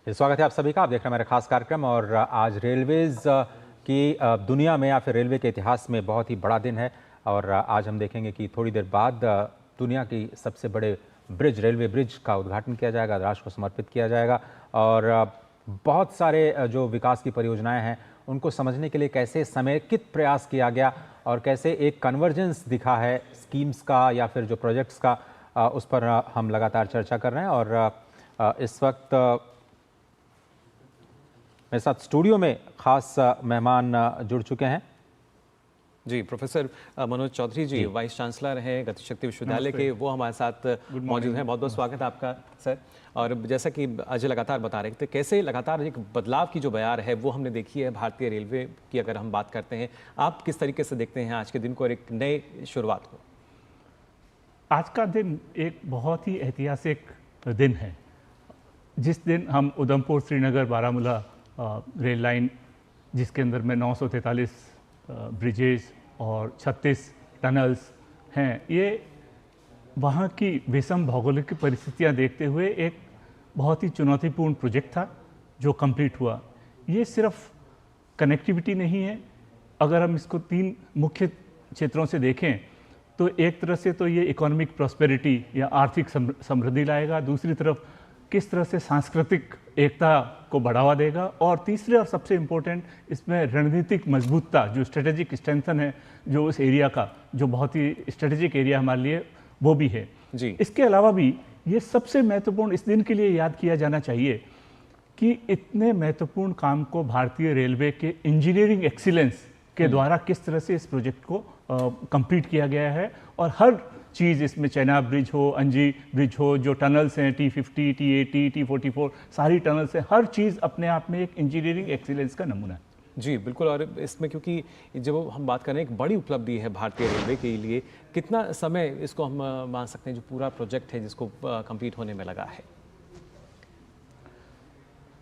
स्वागत है आप सभी का। आप देख रहे हैं मेरा खास कार्यक्रम और आज रेलवेज की दुनिया में या फिर रेलवे के इतिहास में बहुत ही बड़ा दिन है। और आज हम देखेंगे कि थोड़ी देर बाद दुनिया की सबसे बड़े ब्रिज, रेलवे ब्रिज का उद्घाटन किया जाएगा, राष्ट्र को समर्पित किया जाएगा। और बहुत सारे जो विकास की परियोजनाएं हैं उनको समझने के लिए कैसे समेकित प्रयास किया गया और कैसे एक कन्वर्जेंस दिखा है स्कीम्स का या फिर जो प्रोजेक्ट्स का, उस पर हम लगातार चर्चा कर रहे हैं। और इस वक्त मेरे साथ स्टूडियो में खास मेहमान जुड़ चुके हैं। जी, प्रोफेसर मनोज चौधरी जी वाइस चांसलर हैं गतिशक्ति विश्वविद्यालय के, वो हमारे साथ मौजूद हैं। बहुत बहुत स्वागत है आपका सर। और जैसा कि अजय लगातार बता रहे थे, कैसे लगातार एक बदलाव की जो बयार है वो हमने देखी है भारतीय रेलवे की। अगर हम बात करते हैं, आप किस तरीके से देखते हैं आज के दिन को और एक नए शुरुआत को? आज का दिन एक बहुत ही ऐतिहासिक दिन है, जिस दिन हम उधमपुर श्रीनगर बारामूला रेल लाइन, जिसके अंदर में 943 ब्रिजेज और 36 टनल्स हैं, ये वहाँ की विषम भौगोलिक परिस्थितियाँ देखते हुए एक बहुत ही चुनौतीपूर्ण प्रोजेक्ट था जो कंप्लीट हुआ। ये सिर्फ कनेक्टिविटी नहीं है। अगर हम इसको 3 मुख्य क्षेत्रों से देखें तो एक तरह से तो ये इकोनॉमिक प्रॉस्पेरिटी या आर्थिक समृद्धि लाएगा, दूसरी तरफ किस तरह से सांस्कृतिक एकता को बढ़ावा देगा, और तीसरे और सबसे इम्पोर्टेंट इसमें रणनीतिक मजबूतता, जो स्ट्रेटेजिक स्ट्रेंथन है जो उस एरिया का, जो बहुत ही स्ट्रेटेजिक एरिया हमारे लिए, वो भी है जी। इसके अलावा भी ये सबसे महत्वपूर्ण इस दिन के लिए याद किया जाना चाहिए कि इतने महत्वपूर्ण काम को भारतीय रेलवे के इंजीनियरिंग एक्सीलेंस के द्वारा किस तरह से इस प्रोजेक्ट को कंप्लीट किया गया है। और हर चीज़ इसमें, चेनाब ब्रिज हो, अंजी ब्रिज हो, जो टनल्स हैं T50, T80, T44, सारी टनल्स हैं, हर चीज़ अपने आप में एक इंजीनियरिंग एक्सीलेंस का नमूना है। जी बिल्कुल। और इसमें क्योंकि जब हम बात करें, एक बड़ी उपलब्धि है भारतीय रेलवे के लिए, कितना समय इसको हम मान सकते हैं जो पूरा प्रोजेक्ट है जिसको कंप्लीट होने में लगा है?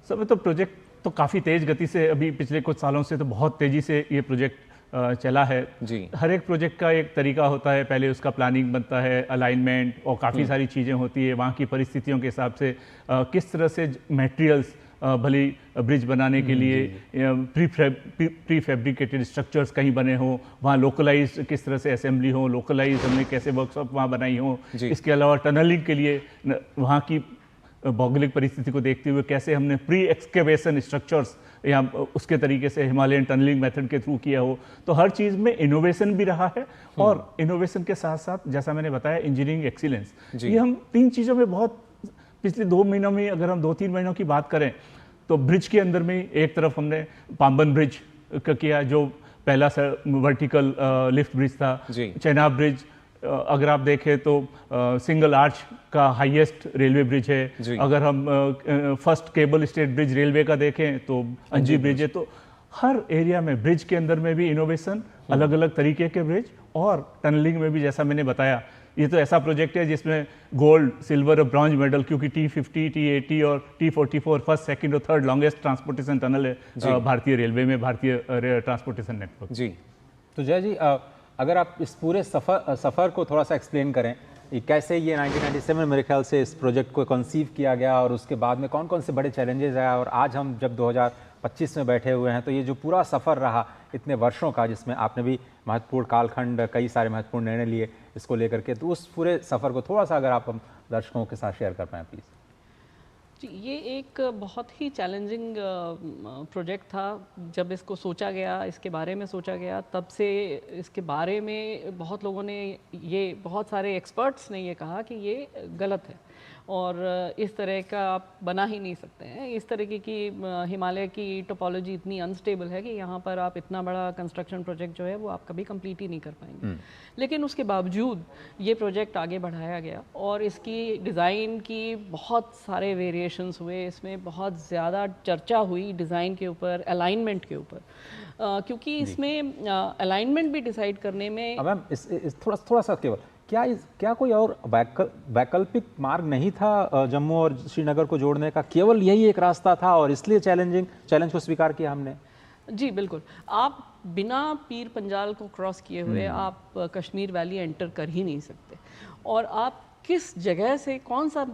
समय तो प्रोजेक्ट तो काफ़ी तेज़ गति से, अभी पिछले कुछ सालों से तो बहुत तेज़ी से ये प्रोजेक्ट चला है जी। हर एक प्रोजेक्ट का एक तरीका होता है, पहले उसका प्लानिंग बनता है, अलाइनमेंट और काफ़ी सारी चीज़ें होती है वहाँ की परिस्थितियों के हिसाब से, किस तरह से मटेरियल्स भली ब्रिज बनाने के लिए प्री फैब्रिकेटेड स्ट्रक्चर्स कहीं बने हों, वहाँ लोकलाइज किस तरह से असेंबली हो, लोकलाइज हमने कैसे वर्कशॉप वहाँ बनाई हो। इसके अलावा टनलिंग के लिए वहाँ की भौगोलिक परिस्थिति को देखते हुए कैसे हमने प्री एक्सकेवेशन स्ट्रक्चर्स या उसके तरीके से हिमालयन टनलिंग मेथड के थ्रू किया हो। तो हर चीज़ में इनोवेशन भी रहा है, और इनोवेशन के साथ साथ जैसा मैंने बताया इंजीनियरिंग एक्सीलेंस, ये हम 3 चीज़ों में बहुत पिछले 2 महीनों में, अगर हम 2-3 महीनों की बात करें तो ब्रिज के अंदर में एक तरफ हमने पाम्बन ब्रिज का किया, जो पहला वर्टिकल लिफ्ट ब्रिज था। चेनाब ब्रिज अगर आप देखें तो सिंगल आर्च का हाईएस्ट रेलवे ब्रिज है। अगर हम first cable stayed bridge railway का देखें तो अंजी ब्रिज है। तो हर एरिया में ब्रिज के अंदर में भी इनोवेशन, अलग अलग तरीके के ब्रिज, और टनलिंग में भी जैसा मैंने बताया, ये तो ऐसा प्रोजेक्ट है जिसमें गोल्ड, सिल्वर और ब्रॉन्ज मेडल, क्योंकि T50, T80 और T44 फर्स्ट, सेकंड और थर्ड लॉन्गेस्ट ट्रांसपोर्टेशन टनल है भारतीय रेलवे में, भारतीय ट्रांसपोर्टेशन नेटवर्क जी। तो जय जी, अगर आप इस पूरे सफ़र को थोड़ा सा एक्सप्लेन करें, कैसे ये 1997 मेरे ख्याल से इस प्रोजेक्ट को कंसीव किया गया और उसके बाद में कौन कौन से बड़े चैलेंजेस आए, और आज हम जब 2025 में बैठे हुए हैं तो ये जो पूरा सफ़र रहा इतने वर्षों का, जिसमें आपने भी महत्वपूर्ण कालखंड, कई सारे महत्वपूर्ण निर्णय लिए इसको लेकर के, तो उस पूरे सफ़र को थोड़ा सा अगर आप हम दर्शकों के साथ शेयर कर पाएँ प्लीज़। जी, ये एक बहुत ही चैलेंजिंग प्रोजेक्ट था। जब इसको सोचा गया, इसके बारे में सोचा गया, तब से इसके बारे में बहुत लोगों ने, ये बहुत सारे एक्सपर्ट्स ने ये कहा कि ये गलत है और इस तरह का आप बना ही नहीं सकते हैं। इस तरीके की हिमालय की टोपोलॉजी इतनी अनस्टेबल है कि यहाँ पर आप इतना बड़ा कंस्ट्रक्शन प्रोजेक्ट जो है वो आप कभी कंप्लीट ही नहीं कर पाएंगे। लेकिन उसके बावजूद ये प्रोजेक्ट आगे बढ़ाया गया और इसकी डिज़ाइन की बहुत सारे वेरिएशंस हुए, इसमें बहुत ज़्यादा चर्चा हुई डिज़ाइन के ऊपर, अलाइनमेंट के ऊपर, क्योंकि इसमें अलाइनमेंट भी डिसाइड करने में मैम थोड़ा सा केवल क्या कोई और वैकल्पिक मार्ग नहीं था जम्मू और श्रीनगर को जोड़ने का? केवल यही एक रास्ता था और इसलिए चैलेंज को स्वीकार किया हमने? जी बिल्कुल। आप बिना पीर पंजाल को क्रॉस किए हुए आप कश्मीर वैली एंटर कर ही नहीं सकते, और आप किस जगह से कौन सा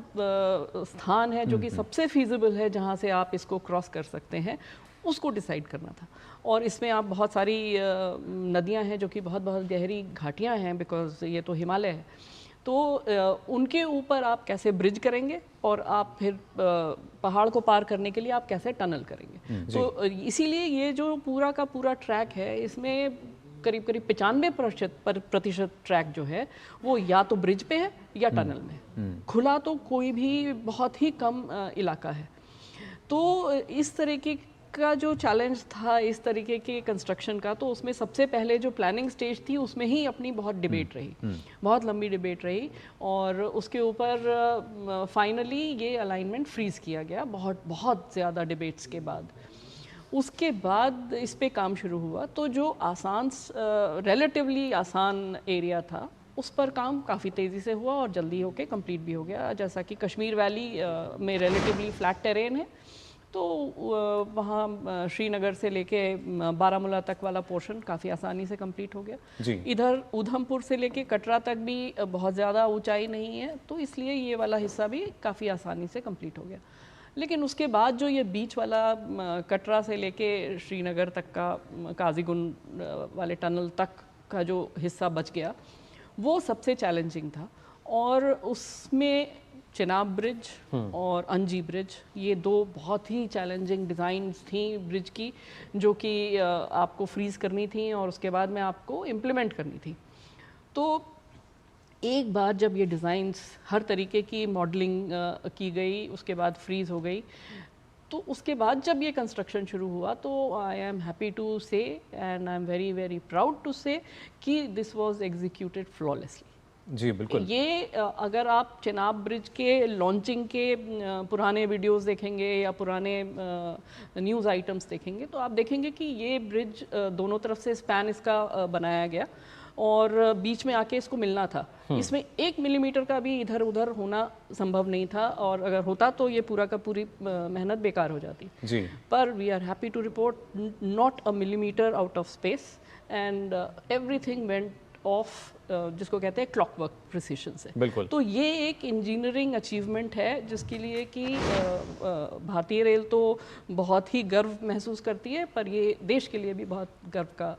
स्थान है जो कि सबसे फीजिबल है जहाँ से आप इसको क्रॉस कर सकते हैं, उसको डिसाइड करना था। और इसमें आप बहुत सारी नदियाँ हैं जो कि बहुत बहुत गहरी घाटियाँ हैं, बिकॉज ये तो हिमालय है, तो उनके ऊपर आप कैसे ब्रिज करेंगे और आप फिर पहाड़ को पार करने के लिए आप कैसे टनल करेंगे। तो इसीलिए ये जो पूरा का पूरा ट्रैक है, इसमें करीब करीब 95% ट्रैक जो है वो या तो ब्रिज पे है या टनल में, खुला तो कोई भी बहुत ही कम इलाका है। तो इस तरीके का जो चैलेंज था इस तरीके के कंस्ट्रक्शन का, तो उसमें सबसे पहले जो प्लानिंग स्टेज थी उसमें ही अपनी बहुत डिबेट रही, बहुत लंबी डिबेट रही, और उसके ऊपर फाइनली ये अलाइनमेंट फ्रीज किया गया बहुत बहुत ज़्यादा डिबेट्स के बाद। उसके बाद इस पे काम शुरू हुआ, तो जो आसान रिलेटिवली आसान एरिया था उस पर काम काफ़ी तेज़ी से हुआ और जल्दी होके कंप्लीट भी हो गया। जैसा कि कश्मीर वैली में रिलेटिवली फ्लैट टेरेन है, तो वहाँ श्रीनगर से लेके बारामूला तक वाला पोर्शन काफ़ी आसानी से कंप्लीट हो गया जी। इधर उधमपुर से लेके कटरा तक भी बहुत ज़्यादा ऊंचाई नहीं है, तो इसलिए ये वाला हिस्सा भी काफ़ी आसानी से कंप्लीट हो गया। लेकिन उसके बाद जो ये बीच वाला कटरा से लेके श्रीनगर तक का काजीगुंड वाले टनल तक का जो हिस्सा बच गया, वो सबसे चैलेंजिंग था। और उसमें चिनाब ब्रिज और अंजी ब्रिज, ये दो बहुत ही चैलेंजिंग डिज़ाइंस थी ब्रिज की, जो कि आपको फ्रीज़ करनी थी और उसके बाद में आपको इम्प्लीमेंट करनी थी। तो एक बार जब ये डिज़ाइंस हर तरीके की मॉडलिंग की गई, उसके बाद फ्रीज़ हो गई, तो उसके बाद जब ये कंस्ट्रक्शन शुरू हुआ, तो I am happy to say and I am very very proud to say कि दिस वाज एग्जीक्यूटेड फ्लॉलेसली। जी बिल्कुल। ये अगर आप चिनाब ब्रिज के लॉन्चिंग के पुराने वीडियोस देखेंगे या पुराने न्यूज़ आइटम्स देखेंगे, तो आप देखेंगे कि ये ब्रिज दोनों तरफ से स्पैन इसका बनाया गया और बीच में आके इसको मिलना था। इसमें 1 मिलीमीटर का भी इधर उधर होना संभव नहीं था, और अगर होता तो ये पूरा का पूरी मेहनत बेकार हो जाती जी। पर we are happy to report not a millimetre out of space and everything went off, जिसको कहते हैं क्लॉकवर्क प्रिसिशन से। बिल्कुल। तो ये एक इंजीनियरिंग अचीवमेंट है जिसके लिए कि भारतीय रेल तो बहुत ही गर्व महसूस करती है, पर ये देश के लिए भी बहुत गर्व का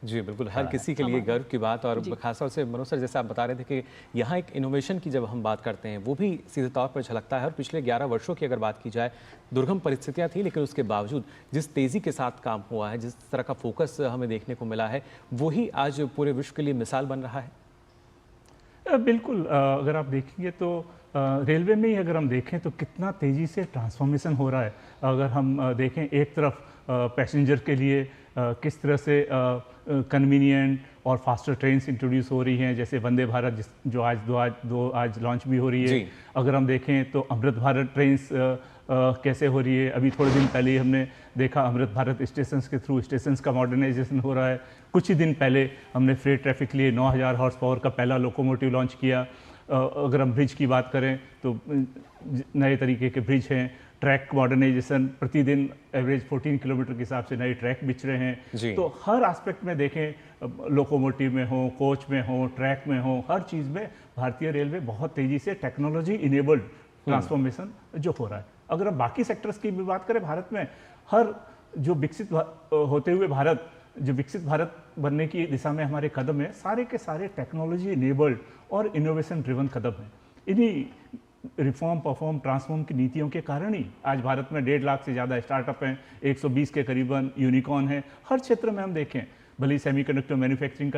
जी बिल्कुल, हर किसी के लिए गर्व की बात। और खासतौर से मनोज सर, जैसे आप बता रहे थे कि यहाँ एक इनोवेशन की जब हम बात करते हैं वो भी सीधे तौर पर झलकता है। और पिछले 11 वर्षों की अगर बात की जाए, दुर्गम परिस्थितियाँ थी, लेकिन उसके बावजूद जिस तेज़ी के साथ काम हुआ है, जिस तरह का फोकस हमें देखने को मिला है, वही आज पूरे विश्व के लिए मिसाल बन रहा है। बिल्कुल, अगर आप देखेंगे तो रेलवे में ही अगर हम देखें तो कितना तेज़ी से ट्रांसफॉर्मेशन हो रहा है। अगर हम देखें, एक तरफ पैसेंजर के लिए किस तरह से कन्वीनियंट और फास्टर ट्रेन्स इंट्रोड्यूस हो रही हैं, जैसे वंदे भारत जो आज लॉन्च भी हो रही है। अगर हम देखें तो अमृत भारत ट्रेन्स कैसे हो रही है। अभी थोड़े दिन पहले ही हमने देखा अमृत भारत स्टेशंस के थ्रू स्टेशंस का मॉडर्नाइजेशन हो रहा है। कुछ ही दिन पहले हमने फ्रेट ट्रैफिक के लिए 9000 हॉर्स पावर का पहला लोकोमोटिव लॉन्च किया। अगर हम ब्रिज की बात करें तो नए तरीके के ब्रिज हैं, ट्रैक मॉडर्नाइजेशन, प्रतिदिन एवरेज 14 किलोमीटर के हिसाब से नए ट्रैक बिछ रहे हैं। तो हर एस्पेक्ट में देखें, लोकोमोटिव में हो, कोच में हो, ट्रैक में हो, हर चीज़ में भारतीय रेलवे बहुत तेज़ी से टेक्नोलॉजी इनेबल्ड ट्रांसफॉर्मेशन जो हो रहा है। अगर हम बाकी सेक्टर्स की भी बात करें, भारत में हर जो विकसित होते हुए भारत, जो विकसित भारत बनने की दिशा में हमारे कदम है, सारे के सारे टेक्नोलॉजी इनेबल्ड और इनोवेशन ड्रिवन कदम हैं। इन्हीं रिफॉर्म, परफॉर्म, ट्रांसफॉर्म की नीतियों के कारण ही आज भारत में 1.5 लाख से ज़्यादा स्टार्टअप हैं, 120 के करीबन यूनिकॉर्न हैं। हर क्षेत्र में हम देखें, भले सेमीकंडक्टर मैन्युफैक्चरिंग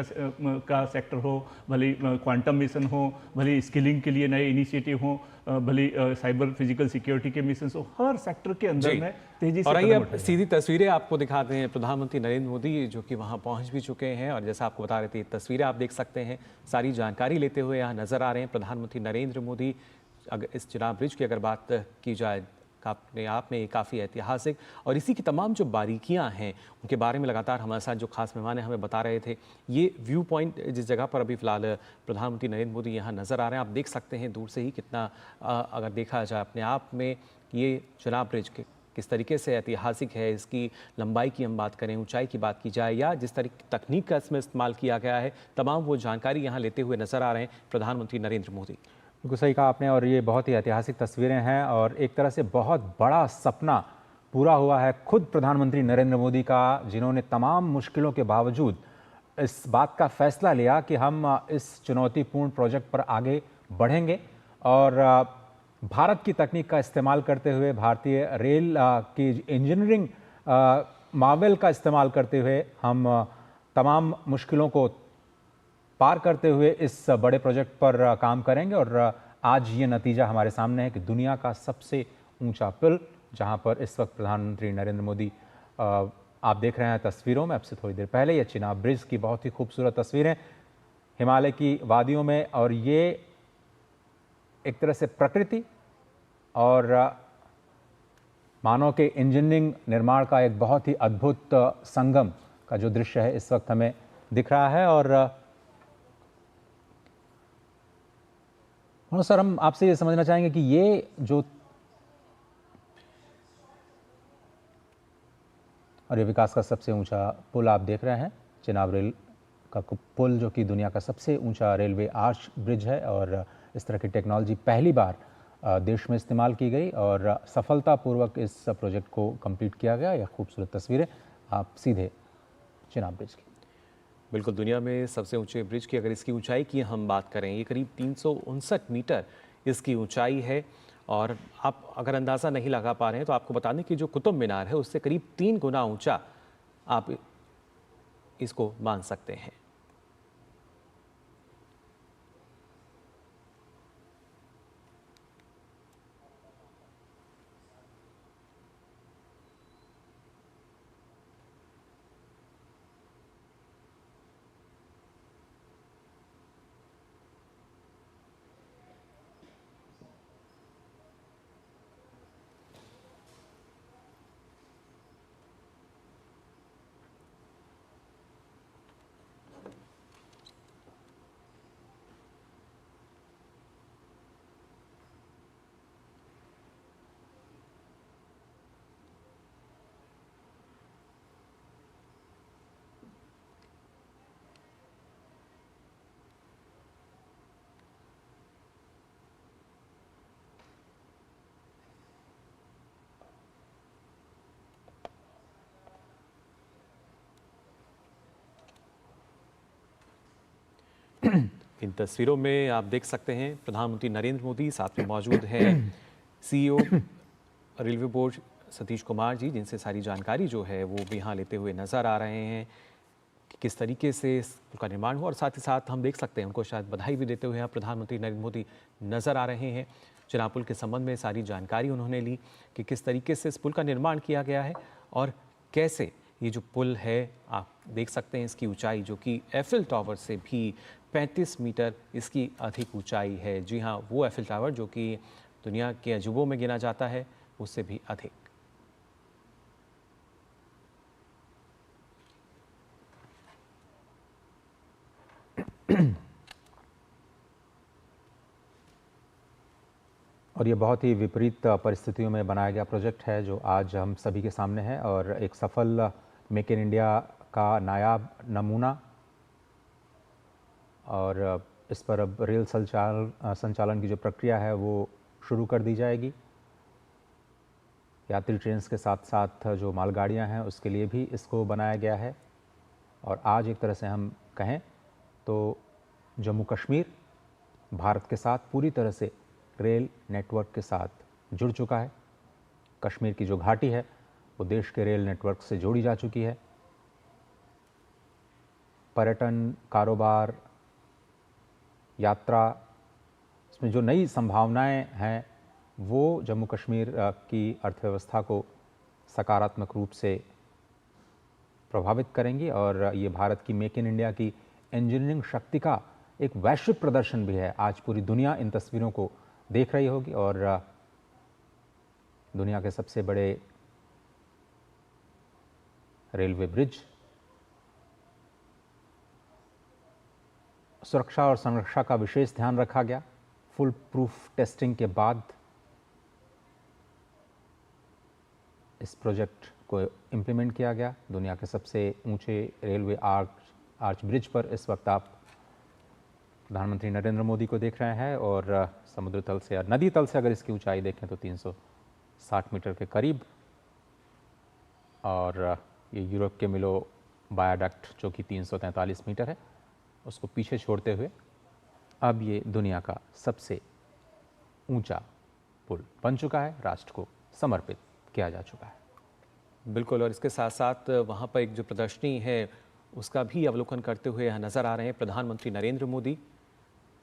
का सेक्टर हो, भले क्वांटम मिशन हो, भले स्किलिंग के लिए नए इनिशिएटिव हो, भले साइबर फिजिकल सिक्योरिटी के मिशन हो, हर सेक्टर के अंदर में तेजी से। और आइए अब सीधी तस्वीरें आपको दिखाते हैं। प्रधानमंत्री नरेंद्र मोदी जो कि वहाँ पहुँच भी चुके हैं, और जैसा आपको बता रहे थे, तस्वीरें आप देख सकते हैं, सारी जानकारी लेते हुए यहाँ नजर आ रहे हैं प्रधानमंत्री नरेंद्र मोदी। अगर इस चिनाब ब्रिज की अगर बात की जाए, अपने आप में काफ़ी ऐतिहासिक, और इसी की तमाम जो बारीकियां हैं उनके बारे में लगातार हमारे साथ जो खास मेहमान हैं हमें बता रहे थे। ये व्यू पॉइंट जिस जगह पर अभी फ़िलहाल प्रधानमंत्री नरेंद्र मोदी यहाँ नज़र आ रहे हैं, आप देख सकते हैं दूर से ही कितना अगर देखा जाए अपने आप में ये चिनाब ब्रिज किस तरीके से ऐतिहासिक है, इसकी लंबाई की हम बात करें, ऊंचाई की बात की जाए, या जिस तरीके तकनीक का इसमें इस्तेमाल किया गया है, तमाम वो जानकारी यहाँ लेते हुए नजर आ रहे हैं प्रधानमंत्री नरेंद्र मोदी। बिल्कुल सही कहा आपने, और ये बहुत ही ऐतिहासिक तस्वीरें हैं और एक तरह से बहुत बड़ा सपना पूरा हुआ है खुद प्रधानमंत्री नरेंद्र मोदी का, जिन्होंने तमाम मुश्किलों के बावजूद इस बात का फैसला लिया कि हम इस चुनौतीपूर्ण प्रोजेक्ट पर आगे बढ़ेंगे और भारत की तकनीक का इस्तेमाल करते हुए, भारतीय रेल की इंजीनियरिंग मार्वेल का इस्तेमाल करते हुए हम तमाम मुश्किलों को पार करते हुए इस बड़े प्रोजेक्ट पर काम करेंगे। और आज ये नतीजा हमारे सामने है कि दुनिया का सबसे ऊंचा पुल, जहां पर इस वक्त प्रधानमंत्री नरेंद्र मोदी आप देख रहे हैं तस्वीरों में, अब से थोड़ी देर पहले ये चिनाब ब्रिज की बहुत ही खूबसूरत तस्वीरें हिमालय की वादियों में, और ये एक तरह से प्रकृति और मानव के इंजीनियरिंग निर्माण का एक बहुत ही अद्भुत संगम का जो दृश्य है इस वक्त हमें दिख रहा है। और सर, हम आपसे ये समझना चाहेंगे कि ये जो और ये विकास का सबसे ऊंचा पुल आप देख रहे हैं, चिनाब रेल का पुल, जो कि दुनिया का सबसे ऊंचा रेलवे आर्च ब्रिज है, और इस तरह की टेक्नोलॉजी पहली बार देश में इस्तेमाल की गई और सफलतापूर्वक इस प्रोजेक्ट को कंप्लीट किया गया। यह खूबसूरत तस्वीरें आप सीधे चिनाब ब्रिज की। बिल्कुल, दुनिया में सबसे ऊंचे ब्रिज की अगर इसकी ऊंचाई की हम बात करें, ये करीब 359 मीटर इसकी ऊंचाई है। और आप अगर अंदाज़ा नहीं लगा पा रहे हैं तो आपको बता दें कि जो कुतुब मीनार है उससे करीब 3 गुना ऊंचा आप इसको मान सकते हैं। इन तस्वीरों में आप देख सकते हैं प्रधानमंत्री नरेंद्र मोदी, साथ में मौजूद हैं CEO railway board Satish Kumar ji, जिनसे सारी जानकारी जो है वो भी यहाँ लेते हुए नज़र आ रहे हैं कि किस तरीके से इस पुल का निर्माण हुआ। और साथ ही साथ हम देख सकते हैं उनको शायद बधाई भी देते हुए यहाँ प्रधानमंत्री नरेंद्र मोदी नज़र आ रहे हैं। चिनाब पुल के संबंध में सारी जानकारी उन्होंने ली कि किस तरीके से इस पुल का निर्माण किया गया है और कैसे ये जो पुल है, आप देख सकते हैं इसकी ऊंचाई जो कि एफिल टावर से भी 35 मीटर इसकी अधिक ऊंचाई है। जी हाँ, वो एफिल टावर जो कि दुनिया के अजूबों में गिना जाता है, उससे भी अधिक। और ये बहुत ही विपरीत परिस्थितियों में बनाया गया प्रोजेक्ट है जो आज हम सभी के सामने है, और एक सफल मेक इन इंडिया का नायाब नमूना। और इस पर अब रेल संचालन की जो प्रक्रिया है वो शुरू कर दी जाएगी। यात्री ट्रेन के साथ साथ जो मालगाड़ियाँ हैं उसके लिए भी इसको बनाया गया है। और आज एक तरह से हम कहें तो जम्मू कश्मीर भारत के साथ पूरी तरह से रेल नेटवर्क के साथ जुड़ चुका है। कश्मीर की जो घाटी है वो देश के रेल नेटवर्क से जोड़ी जा चुकी है। पर्यटन, कारोबार, यात्रा, इसमें जो नई संभावनाएं हैं वो जम्मू कश्मीर की अर्थव्यवस्था को सकारात्मक रूप से प्रभावित करेंगी। और ये भारत की मेक इन इंडिया की इंजीनियरिंग शक्ति का एक वैश्विक प्रदर्शन भी है। आज पूरी दुनिया इन तस्वीरों को देख रही होगी और दुनिया के सबसे बड़े रेलवे ब्रिज, सुरक्षा और संरक्षा का विशेष ध्यान रखा गया। फुल प्रूफ टेस्टिंग के बाद इस प्रोजेक्ट को इम्प्लीमेंट किया गया। दुनिया के सबसे ऊंचे रेलवे आर्च ब्रिज पर इस वक्त आप प्रधानमंत्री नरेंद्र मोदी को देख रहे हैं और समुद्र तल से या नदी तल से अगर इसकी ऊंचाई देखें तो 360 मीटर के करीब। और ये यूरोप के मिलो वायाडक्ट जो कि 343 मीटर है, उसको पीछे छोड़ते हुए अब ये दुनिया का सबसे ऊंचा पुल बन चुका है, राष्ट्र को समर्पित किया जा चुका है। बिल्कुल, और इसके साथ साथ वहाँ पर एक जो प्रदर्शनी है उसका भी अवलोकन करते हुए यहाँ नज़र आ रहे हैं प्रधानमंत्री नरेंद्र मोदी।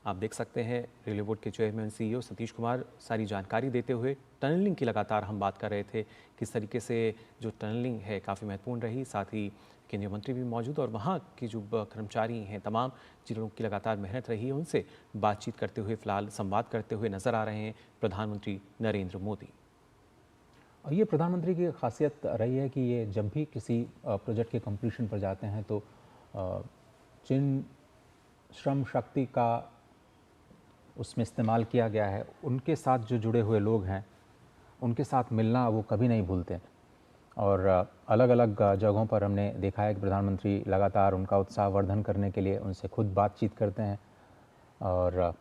आप देख सकते हैं रेलवे बोर्ड के चेयरमैन CEO सतीश कुमार सारी जानकारी देते हुए। टनलिंग की लगातार हम बात कर रहे थे, किस तरीके से जो टनलिंग है काफ़ी महत्वपूर्ण रही, साथ ही केंद्रीय मंत्री भी मौजूद और वहाँ के जो कर्मचारी हैं तमाम जिन लोगों की लगातार मेहनत रही है उनसे बातचीत करते हुए, फिलहाल संवाद करते हुए नज़र आ रहे हैं प्रधानमंत्री नरेंद्र मोदी। और ये प्रधानमंत्री की खासियत रही है कि ये जब भी किसी प्रोजेक्ट के कंप्लीशन पर जाते हैं तो जिन श्रम शक्ति का उसमें इस्तेमाल किया गया है, उनके साथ जो जुड़े हुए लोग हैं उनके साथ मिलना वो कभी नहीं भूलते। और अलग अलग जगहों पर हमने देखा है कि प्रधानमंत्री लगातार उनका उत्साह वर्धन करने के लिए उनसे खुद बातचीत करते हैं और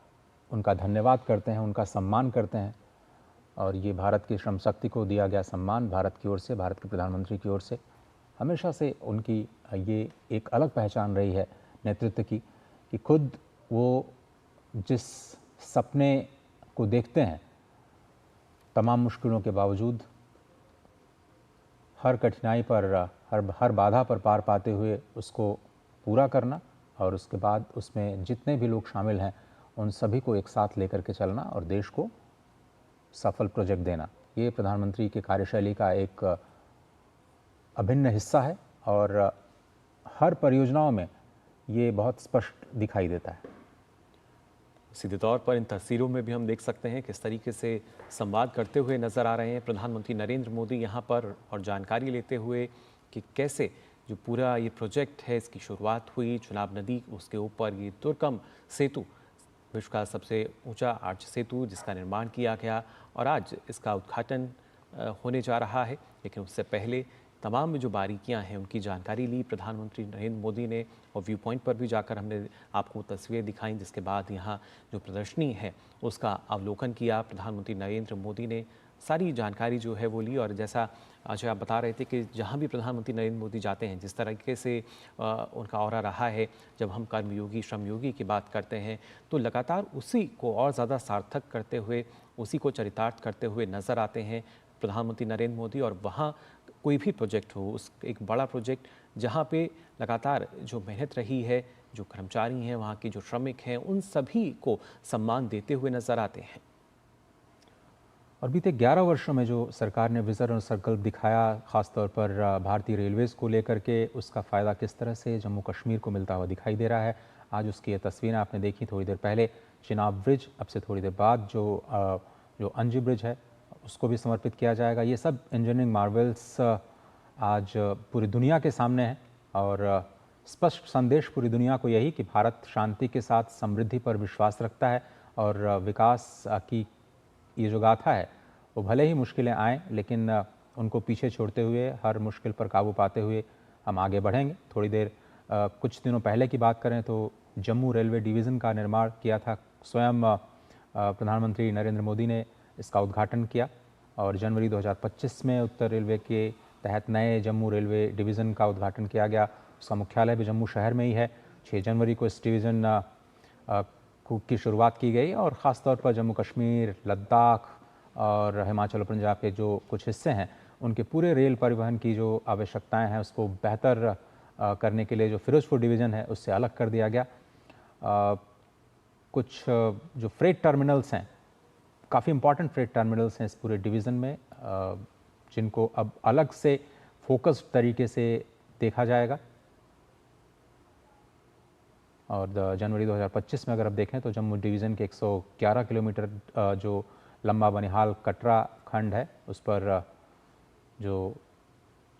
उनका धन्यवाद करते हैं, उनका सम्मान करते हैं। और ये भारत की श्रम शक्ति को दिया गया सम्मान भारत की ओर से, भारत के प्रधानमंत्री की ओर से हमेशा से उनकी ये एक अलग पहचान रही है नेतृत्व की कि खुद वो जिस सपने को देखते हैं, तमाम मुश्किलों के बावजूद हर कठिनाई पर, हर बाधा पर पार पाते हुए उसको पूरा करना और उसके बाद उसमें जितने भी लोग शामिल हैं उन सभी को एक साथ लेकर के चलना और देश को सफल प्रोजेक्ट देना, ये प्रधानमंत्री की कार्यशैली का एक अभिन्न हिस्सा है और हर परियोजनाओं में ये बहुत स्पष्ट दिखाई देता है। सीधे तौर पर इन तस्वीरों में भी हम देख सकते हैं किस तरीके से संवाद करते हुए नजर आ रहे हैं प्रधानमंत्री नरेंद्र मोदी यहाँ पर और जानकारी लेते हुए कि कैसे जो पूरा ये प्रोजेक्ट है इसकी शुरुआत हुई। चुनाव नदी उसके ऊपर ये दुर्गम सेतु, विश्व का सबसे ऊंचा आर्च सेतु जिसका निर्माण किया गया और आज इसका उद्घाटन होने जा रहा है। लेकिन उससे पहले तमाम जो बारीकियां हैं उनकी जानकारी ली प्रधानमंत्री नरेंद्र मोदी ने और व्यू पॉइंट पर भी जाकर हमने आपको तस्वीरें दिखाई, जिसके बाद यहाँ जो प्रदर्शनी है उसका अवलोकन किया। प्रधानमंत्री नरेंद्र मोदी ने सारी जानकारी जो है वो ली और जैसा आज आप बता रहे थे कि जहाँ भी प्रधानमंत्री नरेंद्र मोदी जाते हैं जिस तरीके से उनका ऑरा रहा है, जब हम कर्मयोगी श्रमयोगी की बात करते हैं तो लगातार उसी को और ज़्यादा सार्थक करते हुए, उसी को चरितार्थ करते हुए नज़र आते हैं प्रधानमंत्री नरेंद्र मोदी। और वहाँ कोई भी प्रोजेक्ट हो, उस एक बड़ा प्रोजेक्ट जहाँ पे लगातार जो मेहनत रही है, जो कर्मचारी हैं, वहाँ के जो श्रमिक हैं, उन सभी को सम्मान देते हुए नज़र आते हैं। और बीते 11 वर्षों में जो सरकार ने विज़न और संकल्प दिखाया, ख़ासतौर पर भारतीय रेलवेज़ को लेकर के, उसका फ़ायदा किस तरह से जम्मू कश्मीर को मिलता हुआ दिखाई दे रहा है। आज उसकी ये तस्वीरें आपने देखी थोड़ी देर पहले। चिनाब ब्रिज, अब से थोड़ी देर बाद जो अंजी ब्रिज है उसको भी समर्पित किया जाएगा। ये सब इंजीनियरिंग मार्वल्स आज पूरी दुनिया के सामने है और स्पष्ट संदेश पूरी दुनिया को यही कि भारत शांति के साथ समृद्धि पर विश्वास रखता है और विकास की ये जो गाथा है वो भले ही मुश्किलें आएँ लेकिन उनको पीछे छोड़ते हुए, हर मुश्किल पर काबू पाते हुए हम आगे बढ़ेंगे। थोड़ी देर कुछ दिनों पहले की बात करें तो जम्मू रेलवे डिवीज़न का निर्माण किया था, स्वयं प्रधानमंत्री नरेंद्र मोदी ने इसका उद्घाटन किया और जनवरी 2025 में उत्तर रेलवे के तहत नए जम्मू रेलवे डिवीज़न का उद्घाटन किया गया। उसका मुख्यालय भी जम्मू शहर में ही है। 6 जनवरी को इस डिवीज़न की शुरुआत की गई और ख़ास तौर पर जम्मू कश्मीर, लद्दाख और हिमाचल और पंजाब के जो कुछ हिस्से हैं उनके पूरे रेल परिवहन की जो आवश्यकताएं हैं उसको बेहतर करने के लिए जो फिरोजपुर डिवीज़न है उससे अलग कर दिया गया। कुछ जो फ्रेट टर्मिनल्स हैं, काफ़ी इंपॉर्टेंट फ्रेट टर्मिनल्स हैं इस पूरे डिवीज़न में, जिनको अब अलग से फोकस्ड तरीके से देखा जाएगा। और जनवरी 2025 में अगर आप देखें तो जम्मू डिवीज़न के 111 किलोमीटर जो लंबा बनिहाल कटरा खंड है उस पर जो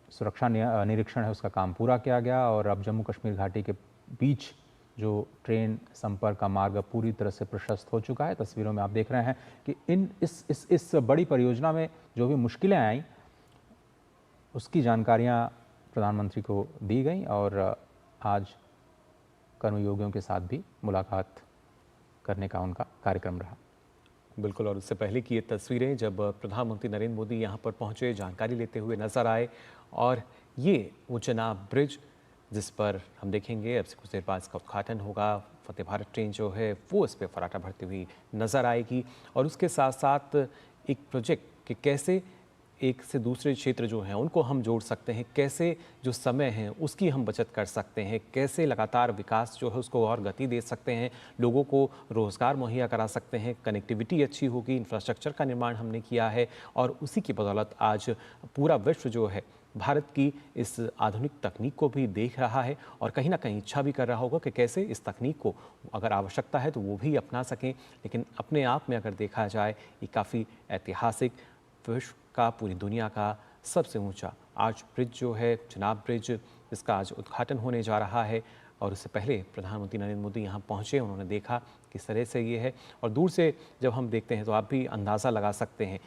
सुरक्षा निरीक्षण है उसका काम पूरा किया गया और अब जम्मू कश्मीर घाटी के बीच जो ट्रेन संपर्क का मार्ग पूरी तरह से प्रशस्त हो चुका है। तस्वीरों में आप देख रहे हैं कि इस बड़ी परियोजना में जो भी मुश्किलें आईं उसकी जानकारियाँ प्रधानमंत्री को दी गई और आज कर्मयोगियों के साथ भी मुलाकात करने का उनका कार्यक्रम रहा। बिल्कुल, और उससे पहले की ये तस्वीरें जब प्रधानमंत्री नरेंद्र मोदी यहाँ पर पहुँचे, जानकारी लेते हुए नजर आए, और ये वो चेनाब ब्रिज जिस पर हम देखेंगे अब से कुछ देर बाद इसका उद्घाटन होगा। फतेह भारत ट्रेन जो है वो इस पर फराटा भरती हुई नज़र आएगी, और उसके साथ साथ एक प्रोजेक्ट कि कैसे एक से दूसरे क्षेत्र जो हैं उनको हम जोड़ सकते हैं, कैसे जो समय है उसकी हम बचत कर सकते हैं, कैसे लगातार विकास जो है उसको और गति दे सकते हैं, लोगों को रोज़गार मुहैया करा सकते हैं, कनेक्टिविटी अच्छी होगी, इंफ्रास्ट्रक्चर का निर्माण हमने किया है, और उसी की बदौलत आज पूरा विश्व जो है भारत की इस आधुनिक तकनीक को भी देख रहा है, और कहीं ना कहीं इच्छा भी कर रहा होगा कि कैसे इस तकनीक को अगर आवश्यकता है तो वो भी अपना सकें। लेकिन अपने आप में अगर देखा जाए ये काफ़ी ऐतिहासिक, विश्व का, पूरी दुनिया का सबसे ऊंचा आर्च ब्रिज जो है चेनाब ब्रिज, इसका आज उद्घाटन होने जा रहा है। और उससे पहले प्रधानमंत्री नरेंद्र मोदी यहाँ पहुँचे, उन्होंने देखा किस तरह से ये है, और दूर से जब हम देखते हैं तो आप भी अंदाज़ा लगा सकते हैं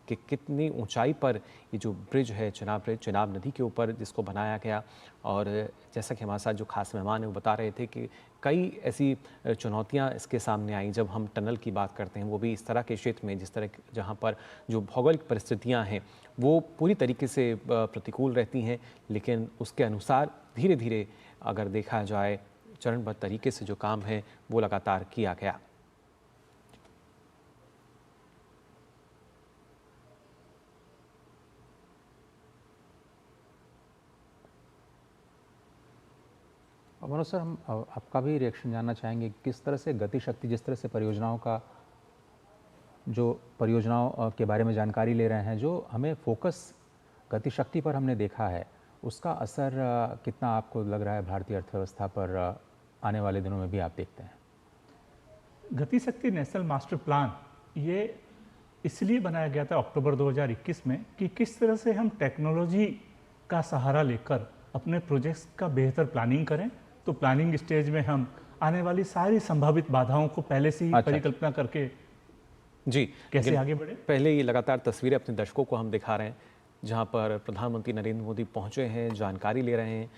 कि कितनी ऊंचाई पर ये जो ब्रिज है चेनाब ब्रिज, चेनाब नदी के ऊपर जिसको बनाया गया। और जैसा कि हमारे साथ जो खास मेहमान हैं वो बता रहे थे कि कई ऐसी चुनौतियां इसके सामने आई जब हम टनल की बात करते हैं, वो भी इस तरह के क्षेत्र में जिस तरह जहां पर जो भौगोलिक परिस्थितियां हैं वो पूरी तरीके से प्रतिकूल रहती हैं, लेकिन उसके अनुसार धीरे धीरे अगर देखा जाए चरणबद्ध तरीके से जो काम है वो लगातार किया गया। मनोज सर, हम आपका भी रिएक्शन जानना चाहेंगे, किस तरह से गति शक्ति, जिस तरह से परियोजनाओं के बारे में जानकारी ले रहे हैं, जो हमें फोकस गति शक्ति पर हमने देखा है, उसका असर कितना आपको लग रहा है भारतीय अर्थव्यवस्था पर आने वाले दिनों में भी आप देखते हैं? गति शक्ति नेशनल मास्टर प्लान ये इसलिए बनाया गया था अक्टूबर 2021 में कि किस तरह से हम टेक्नोलॉजी का सहारा लेकर अपने प्रोजेक्ट्स का बेहतर प्लानिंग करें। तो प्लानिंग स्टेज में हम आने वाली सारी संभावित बाधाओं को पहले से ही परिकल्पना करके जी कैसे आगे बढ़े। पहले ये लगातार तस्वीरें अपने दर्शकों को हम दिखा रहे हैं जहां पर प्रधानमंत्री नरेंद्र मोदी पहुंचे हैं, जानकारी ले रहे हैं,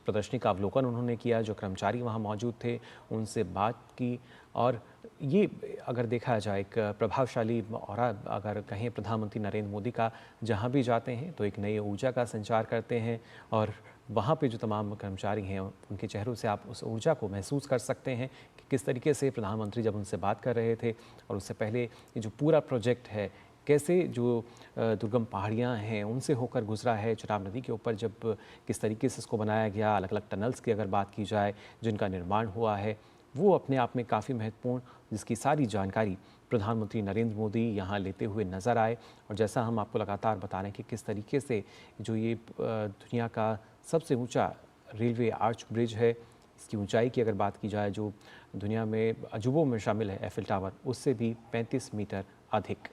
प्रदर्शनी का अवलोकन उन्होंने किया, जो कर्मचारी वहां मौजूद थे उनसे बात की। और ये अगर देखा जाए एक प्रभावशाली और अगर कहें प्रधानमंत्री नरेंद्र मोदी का, जहां भी जाते हैं तो एक नई ऊर्जा का संचार करते हैं, और वहाँ पे जो तमाम कर्मचारी हैं उनके चेहरों से आप उस ऊर्जा को महसूस कर सकते हैं कि किस तरीके से प्रधानमंत्री जब उनसे बात कर रहे थे, और उससे पहले ये जो पूरा प्रोजेक्ट है कैसे जो दुर्गम पहाड़ियाँ हैं उनसे होकर गुजरा है चेनाब नदी के ऊपर, जब किस तरीके से इसको बनाया गया, अलग अलग टनल्स की अगर बात की जाए जिनका निर्माण हुआ है, वो अपने आप में काफ़ी महत्वपूर्ण, जिसकी सारी जानकारी प्रधानमंत्री नरेंद्र मोदी यहाँ लेते हुए नज़र आए। और जैसा हम आपको लगातार बता रहे हैं कि किस तरीके से जो ये दुनिया का सबसे ऊंचा रेलवे आर्च ब्रिज है, इसकी ऊंचाई की अगर बात की जाए जो दुनिया में अजूबों में शामिल है एफिल टावर, उससे भी 35 मीटर अधिक।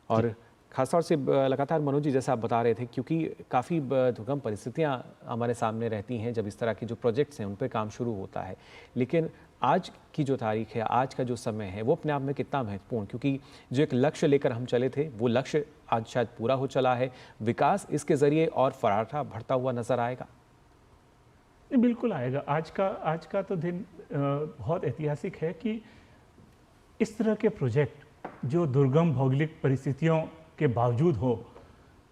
और खासतौर से लगातार मनोज जी जैसा आप बता रहे थे, क्योंकि काफ़ी दुर्गम परिस्थितियां हमारे सामने रहती हैं जब इस तरह के जो प्रोजेक्ट्स हैं उन पर काम शुरू होता है, लेकिन आज की जो तारीख है, आज का जो समय है वो अपने आप में कितना महत्वपूर्ण, क्योंकि जो एक लक्ष्य लेकर हम चले थे वो लक्ष्य आज शायद पूरा हो चला है, विकास इसके ज़रिए और फराटा बढ़ता हुआ नज़र आएगा। बिल्कुल आएगा। आज का तो दिन बहुत ऐतिहासिक है कि इस तरह के प्रोजेक्ट जो दुर्गम भौगोलिक परिस्थितियों के बावजूद हो,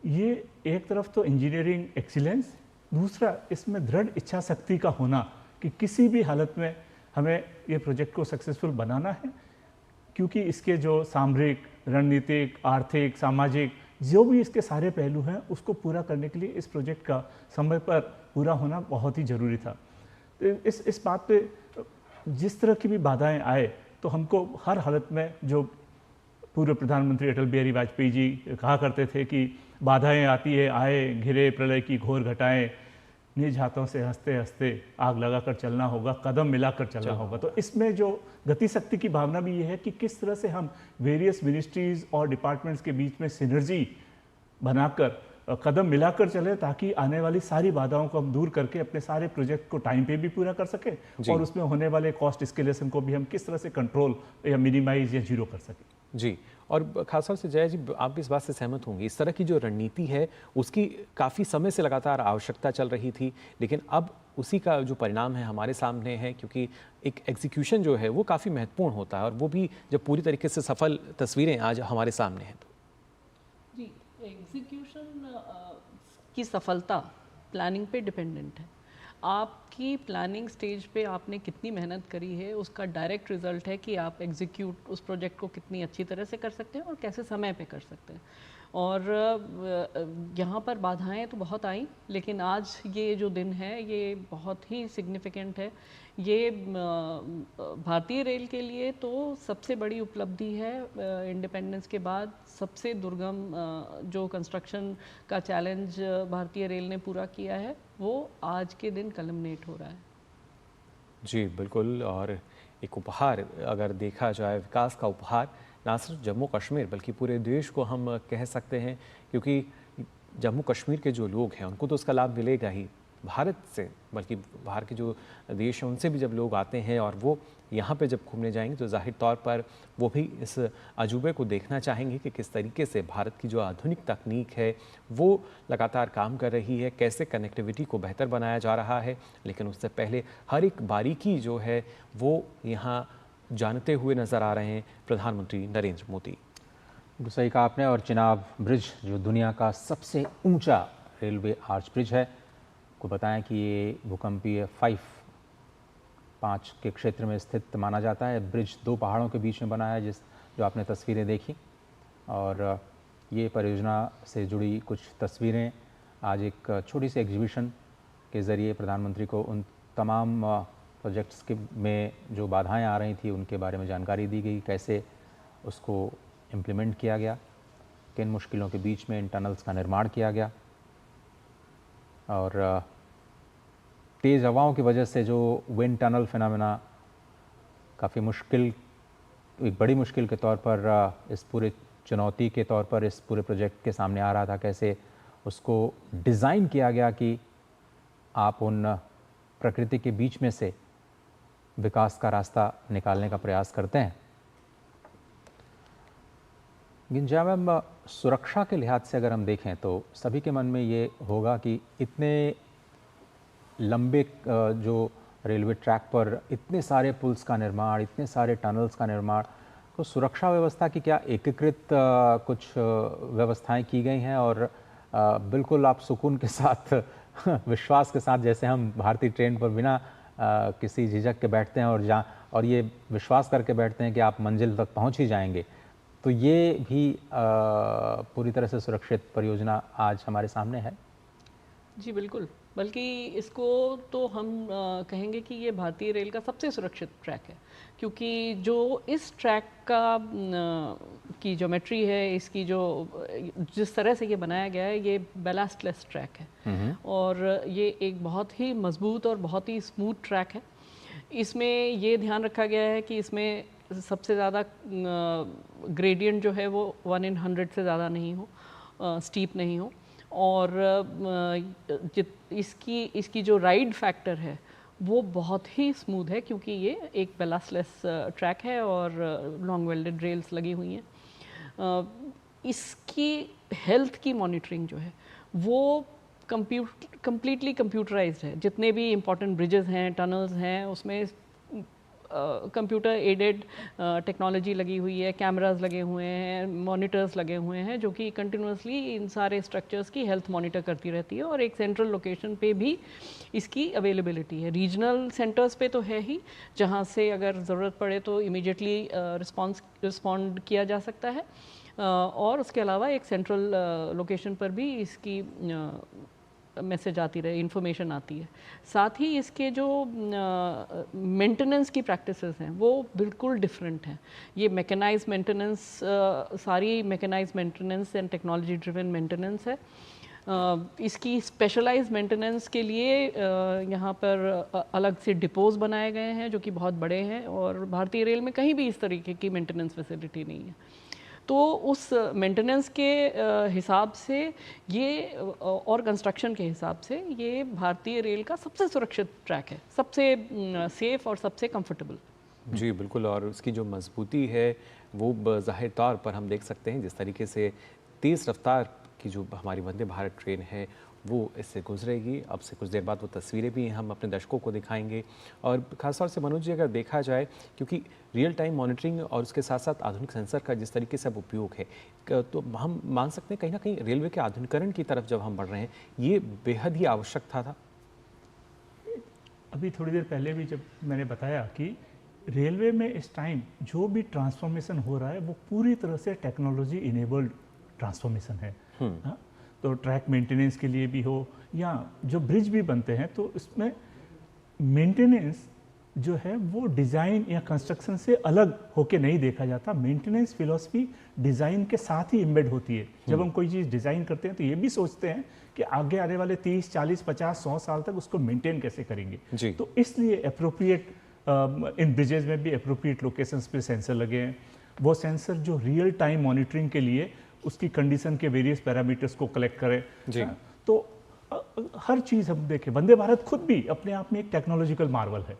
ये एक तरफ तो इंजीनियरिंग एक्सीलेंस, दूसरा इसमें दृढ़ इच्छा शक्ति का होना कि किसी भी हालत में हमें ये प्रोजेक्ट को सक्सेसफुल बनाना है, क्योंकि इसके जो सामरिक, रणनीतिक, आर्थिक, सामाजिक जो भी इसके सारे पहलू हैं उसको पूरा करने के लिए इस प्रोजेक्ट का समय पर पूरा होना बहुत ही ज़रूरी था। तो इस बात पे जिस तरह की भी बाधाएं आए तो हमको हर हालत में, जो पूर्व प्रधानमंत्री अटल बिहारी वाजपेयी जी कहा करते थे कि बाधाएं आती है आए, घिरे प्रलय की घोर घटाएं, निज हाथों से हंसते हंसते आग लगाकर चलना होगा, कदम मिलाकर चलना होगा। तो इसमें जो गति शक्ति की भावना भी ये है कि किस तरह से हम वेरियस मिनिस्ट्रीज और डिपार्टमेंट्स के बीच में सिनर्जी बनाकर कदम मिलाकर चले, ताकि आने वाली सारी बाधाओं को हम दूर करके अपने सारे प्रोजेक्ट को टाइम पे भी पूरा कर सकें और उसमें होने वाले कॉस्ट एस्केलेशन को भी हम किस तरह से कंट्रोल या मिनिमाइज या जीरो कर सकें। जी, और खासतौर से जया जी, आप भी इस बात से सहमत होंगे, इस तरह की जो रणनीति है उसकी काफ़ी समय से लगातार आवश्यकता चल रही थी, लेकिन अब उसी का जो परिणाम है हमारे सामने है, क्योंकि एक एग्जीक्यूशन जो है वो काफ़ी महत्वपूर्ण होता है, और वो भी जब पूरी तरीके से सफल तस्वीरें आज हमारे सामने हैं तो। जी, एग्जीक्यूशन की सफलता प्लानिंग पे डिपेंडेंट है। आपकी प्लानिंग स्टेज पे आपने कितनी मेहनत करी है, उसका डायरेक्ट रिजल्ट है कि आप एग्जीक्यूट उस प्रोजेक्ट को कितनी अच्छी तरह से कर सकते हैं और कैसे समय पे कर सकते हैं। और यहाँ पर बाधाएं तो बहुत आई, लेकिन आज ये जो दिन है ये बहुत ही सिग्निफिकेंट है। ये भारतीय रेल के लिए तो सबसे बड़ी उपलब्धि है। इंडिपेंडेंस के बाद सबसे दुर्गम जो कंस्ट्रक्शन का चैलेंज भारतीय रेल ने पूरा किया है, वो आज के दिन कलमनेट हो रहा है। जी बिल्कुल, और एक उपहार अगर देखा जाए, विकास का उपहार ना सिर्फ जम्मू कश्मीर बल्कि पूरे देश को हम कह सकते हैं, क्योंकि जम्मू कश्मीर के जो लोग हैं उनको तो उसका लाभ मिलेगा ही, भारत से बल्कि बाहर के जो देश हैं उनसे भी जब लोग आते हैं और वो यहाँ पे जब घूमने जाएंगे तो जाहिर तौर पर वो भी इस अजूबे को देखना चाहेंगे कि किस तरीके से भारत की जो आधुनिक तकनीक है वो लगातार काम कर रही है, कैसे कनेक्टिविटी को बेहतर बनाया जा रहा है। लेकिन उससे पहले हर एक बारीकी जो है वो यहाँ जानते हुए नज़र आ रहे हैं प्रधानमंत्री नरेंद्र मोदी। सही कहा आपने। और चिनाब ब्रिज जो दुनिया का सबसे ऊंचा रेलवे आर्च ब्रिज है, को बताएं कि ये भूकंपीय 5 के क्षेत्र में स्थित माना जाता है। ब्रिज 2 पहाड़ों के बीच में बना है, जो आपने तस्वीरें देखी। और ये परियोजना से जुड़ी कुछ तस्वीरें आज एक छोटी सी एग्जीबिशन के ज़रिए प्रधानमंत्री को उन तमाम प्रोजेक्ट्स के में जो बाधाएं आ रही थी उनके बारे में जानकारी दी गई, कैसे उसको इम्प्लीमेंट किया गया, किन मुश्किलों के बीच में इन टनल्स का निर्माण किया गया। और तेज़ हवाओं की वजह से जो विंड टनल फिनोमेना काफ़ी मुश्किल, एक बड़ी मुश्किल के तौर पर, इस पूरे चुनौती के तौर पर इस पूरे प्रोजेक्ट के सामने आ रहा था, कैसे उसको डिज़ाइन किया गया कि आप उन प्रकृति के बीच में से विकास का रास्ता निकालने का प्रयास करते हैं। गिंजा मैम, सुरक्षा के लिहाज से अगर हम देखें तो सभी के मन में ये होगा कि इतने लंबे जो रेलवे ट्रैक पर इतने सारे पुल्स का निर्माण, इतने सारे टनल्स का निर्माण, तो सुरक्षा व्यवस्था की क्या एकीकृत कुछ व्यवस्थाएं की गई हैं? और बिल्कुल आप सुकून के साथ विश्वास के साथ, जैसे हम भारतीय ट्रेन पर बिना किसी झिझक के बैठते हैं और ये विश्वास करके बैठते हैं कि आप मंजिल तक पहुंच ही जाएंगे, तो ये भी पूरी तरह से सुरक्षित परियोजना आज हमारे सामने है। जी बिल्कुल, बल्कि इसको तो हम कहेंगे कि ये भारतीय रेल का सबसे सुरक्षित ट्रैक है, क्योंकि जो इस ट्रैक का की ज्योमेट्री है, इसकी जो जिस तरह से ये बनाया गया है, ये बैलास्टलेस ट्रैक है और ये एक बहुत ही मजबूत और बहुत ही स्मूथ ट्रैक है। इसमें ये ध्यान रखा गया है कि इसमें सबसे ज़्यादा ग्रेडियंट जो है वो 1/100 से ज़्यादा नहीं हो, स्टीप नहीं हो, और इसकी जो राइड फैक्टर है वो बहुत ही स्मूथ है, क्योंकि ये एक बैलास्टलेस ट्रैक है और लॉन्ग वेल्डेड रेल्स लगी हुई हैं। इसकी हेल्थ की मॉनिटरिंग जो है वो कंप्लीटली कंप्यूटराइज्ड है। जितने भी इम्पोर्टेंट ब्रिजेस हैं, टनल्स हैं, उसमें कंप्यूटर एडेड टेक्नोलॉजी लगी हुई है, कैमरास लगे हुए हैं, मॉनिटर्स लगे हुए हैं, जो कि कंटिन्यूसली इन सारे स्ट्रक्चर्स की हेल्थ मॉनिटर करती रहती है। और एक सेंट्रल लोकेशन पे भी इसकी अवेलेबिलिटी है। रीजनल सेंटर्स पे तो है ही, जहाँ से अगर ज़रूरत पड़े तो इमीडिएटली रिस्पॉन्ड किया जा सकता है, और उसके अलावा एक सेंट्रल लोकेशन पर भी इसकी मैसेज आती रहे, इंफॉर्मेशन आती है। साथ ही इसके जो मेंटेनेंस की प्रैक्टिसेस हैं वो बिल्कुल डिफरेंट हैं। ये मैकेनाइज मेंटेनेंस, सारी mechanise maintenance and technology driven maintenance है। इसकी स्पेशलाइज्ड मेंटेनेंस के लिए यहाँ पर अलग से डिपोज बनाए गए हैं, जो कि बहुत बड़े हैं, और भारतीय रेल में कहीं भी इस तरीके की मेंटेनेंस फैसिलिटी नहीं है। तो उस मेंटेनेंस के हिसाब से ये और कंस्ट्रक्शन के हिसाब से ये भारतीय रेल का सबसे सुरक्षित ट्रैक है, सबसे सेफ और सबसे कंफर्टेबल। जी बिल्कुल, और उसकी जो मजबूती है वो ज़ाहिर तौर पर हम देख सकते हैं जिस तरीके से तेज़ रफ्तार की जो हमारी वंदे भारत ट्रेन है वो इससे गुजरेगी। अब से कुछ देर बाद वो तस्वीरें भी हम अपने दर्शकों को दिखाएंगे। और ख़ासतौर से मनोज जी, अगर देखा जाए, क्योंकि रियल टाइम मॉनिटरिंग और उसके साथ साथ आधुनिक सेंसर का जिस तरीके से अब उपयोग है, तो हम मान सकते हैं कहीं ना कहीं रेलवे के आधुनिकीकरण की तरफ जब हम बढ़ रहे हैं, ये बेहद ही आवश्यक था। अभी थोड़ी देर पहले भी जब मैंने बताया कि रेलवे में इस टाइम जो भी ट्रांसफॉर्मेशन हो रहा है वो पूरी तरह से टेक्नोलॉजी इनेबल्ड ट्रांसफॉर्मेशन है। हाँ, तो ट्रैक मेंटेनेंस के लिए भी हो या जो ब्रिज भी बनते हैं तो इसमें मेंटेनेंस जो है वो डिज़ाइन या कंस्ट्रक्शन से अलग होके नहीं देखा जाता। मेंटेनेंस फिलॉसफी डिज़ाइन के साथ ही एम्बेड होती है। जब हम कोई चीज़ डिज़ाइन करते हैं तो ये भी सोचते हैं कि आगे आने वाले 30, 40, 50, 100 साल तक उसको मेंटेन कैसे करेंगे। तो इसलिए अप्रोप्रिएट इन ब्रिजेज में भी अप्रोप्रिएट लोकेशंस पे सेंसर लगे हैं। वो सेंसर जो रियल टाइम मॉनिटरिंग के लिए उसकी कंडीशन के वेरियस पैरामीटर्स को कलेक्ट करें। तो हर चीज़ हम देखें, वंदे भारत खुद भी अपने आप में एक टेक्नोलॉजिकल मार्वल है।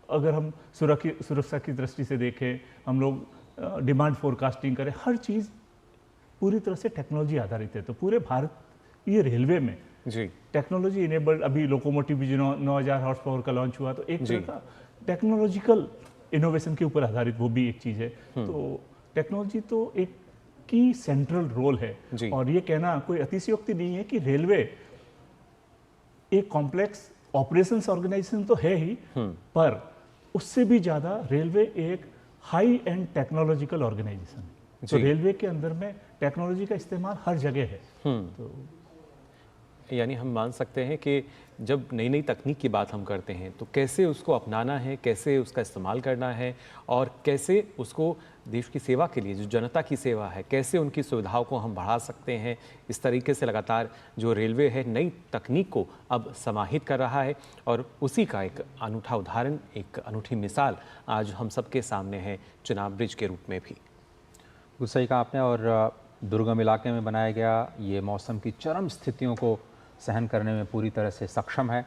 अगर हम सुरक्षा की दृष्टि से देखें, हम लोग डिमांड फोरकास्टिंग करें, हर चीज़ पूरी तरह से टेक्नोलॉजी आधारित है। तो पूरे भारत ये रेलवे में टेक्नोलॉजी इनेबल्ड, अभी लोकोमोटिव भी 9000 हॉर्स पावर का लॉन्च हुआ, तो एक तरह का टेक्नोलॉजिकल इनोवेशन के ऊपर आधारित वो भी एक चीज़ है। तो टेक्नोलॉजी तो एक की सेंट्रल रोल है। और ये कहना कोई अतिशयोक्ति नहीं है कि रेलवे एक कॉम्प्लेक्स ऑपरेशंस ऑर्गेनाइजेशन तो है ही, पर उससे भी ज़्यादा रेलवे एक हाई एंड टेक्नोलॉजिकल ऑर्गेनाइजेशन है। तो रेलवे के अंदर में टेक्नोलॉजी का इस्तेमाल हर जगह है। तो यानी हम मान सकते हैं कि जब नई नई तकनीक की बात हम करते हैं तो कैसे उसको अपनाना है, कैसे उसका इस्तेमाल करना है, और कैसे उसको देश की सेवा के लिए, जो जनता की सेवा है, कैसे उनकी सुविधाओं को हम बढ़ा सकते हैं। इस तरीके से लगातार जो रेलवे है नई तकनीक को अब समाहित कर रहा है, और उसी का एक अनूठा उदाहरण, एक अनूठी मिसाल आज हम सबके सामने है चुनाव ब्रिज के रूप में भी। कुछ सही कहा आपने। और दुर्गम इलाके में बनाया गया ये मौसम की चरम स्थितियों को सहन करने में पूरी तरह से सक्षम है।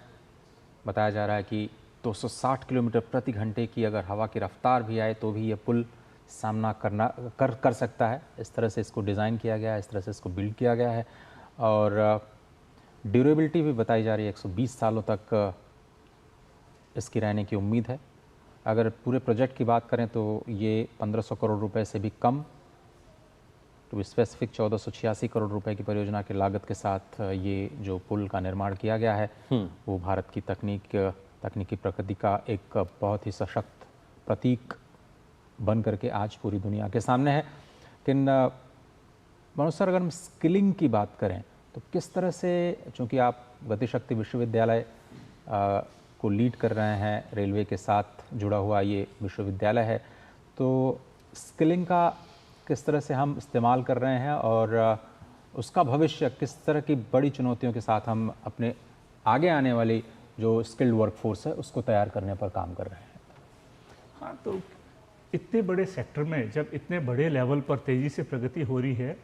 बताया जा रहा है कि 260 किलोमीटर प्रति घंटे की अगर हवा की रफ्तार भी आए तो भी ये पुल सामना कर सकता है। इस तरह से इसको डिज़ाइन किया गया है, इस तरह से इसको बिल्ड किया गया है। और ड्यूरेबिलिटी भी बताई जा रही है, 120 सालों तक इसकी रहने की उम्मीद है। अगर पूरे प्रोजेक्ट की बात करें तो ये 1500 करोड़ रुपए से भी कम, तो स्पेसिफिक 1486 करोड़ रुपए की परियोजना की लागत के साथ ये जो पुल का निर्माण किया गया है वो भारत की तकनीकी प्रगति का एक बहुत ही सशक्त प्रतीक बन करके आज पूरी दुनिया के सामने है। लेकिन मनोज सर, अगर हम स्किलिंग की बात करें तो किस तरह से, चूँकि आप गतिशक्ति विश्वविद्यालय को लीड कर रहे हैं, रेलवे के साथ जुड़ा हुआ ये विश्वविद्यालय है, तो स्किलिंग का किस तरह से हम इस्तेमाल कर रहे हैं और उसका भविष्य किस तरह की बड़ी चुनौतियों के साथ हम अपने आगे आने वाली जो स्किल्ड वर्कफोर्स है उसको तैयार करने पर काम कर रहे हैं? हाँ, तो इतने बड़े सेक्टर में जब इतने बड़े लेवल पर तेज़ी से प्रगति हो रही है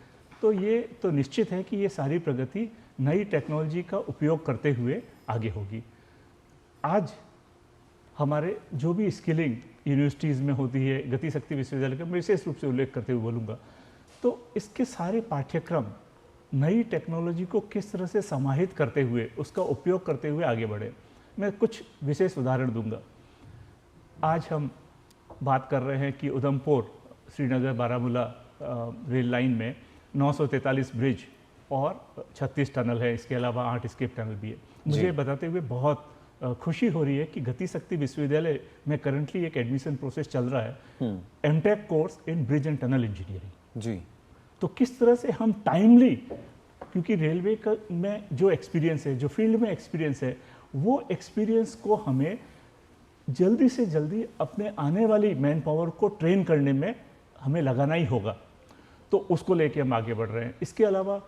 तो ये तो निश्चित है कि ये सारी प्रगति नई टेक्नोलॉजी का उपयोग करते हुए आगे होगी। आज हमारे जो भी स्किलिंग यूनिवर्सिटीज़ में होती है, गतिशक्ति विश्वविद्यालय का मैं विशेष रूप से उल्लेख करते हुए बोलूँगा, तो इसके सारे पाठ्यक्रम नई टेक्नोलॉजी को किस तरह से समाहित करते हुए, उसका उपयोग करते हुए आगे बढ़े। मैं कुछ विशेष उदाहरण दूंगा। आज हम बात कर रहे हैं कि उधमपुर श्रीनगर बारामूला रेल लाइन में 943 ब्रिज और 36 टनल है, इसके अलावा 8 स्केप टनल भी है। मुझे बताते हुए बहुत खुशी हो रही है कि गतिशक्ति विश्वविद्यालय में करंटली एक एडमिशन प्रोसेस चल रहा है, MTech course in bridge and tunnel engineering. जी, तो किस तरह से हम टाइमली, क्योंकि रेलवे का में जो एक्सपीरियंस है, जो फील्ड में एक्सपीरियंस है, वो एक्सपीरियंस को हमें जल्दी से जल्दी अपने आने वाली मैन पावर को ट्रेन करने में हमें लगाना ही होगा। तो उसको लेके हम आगे बढ़ रहे हैं। इसके अलावा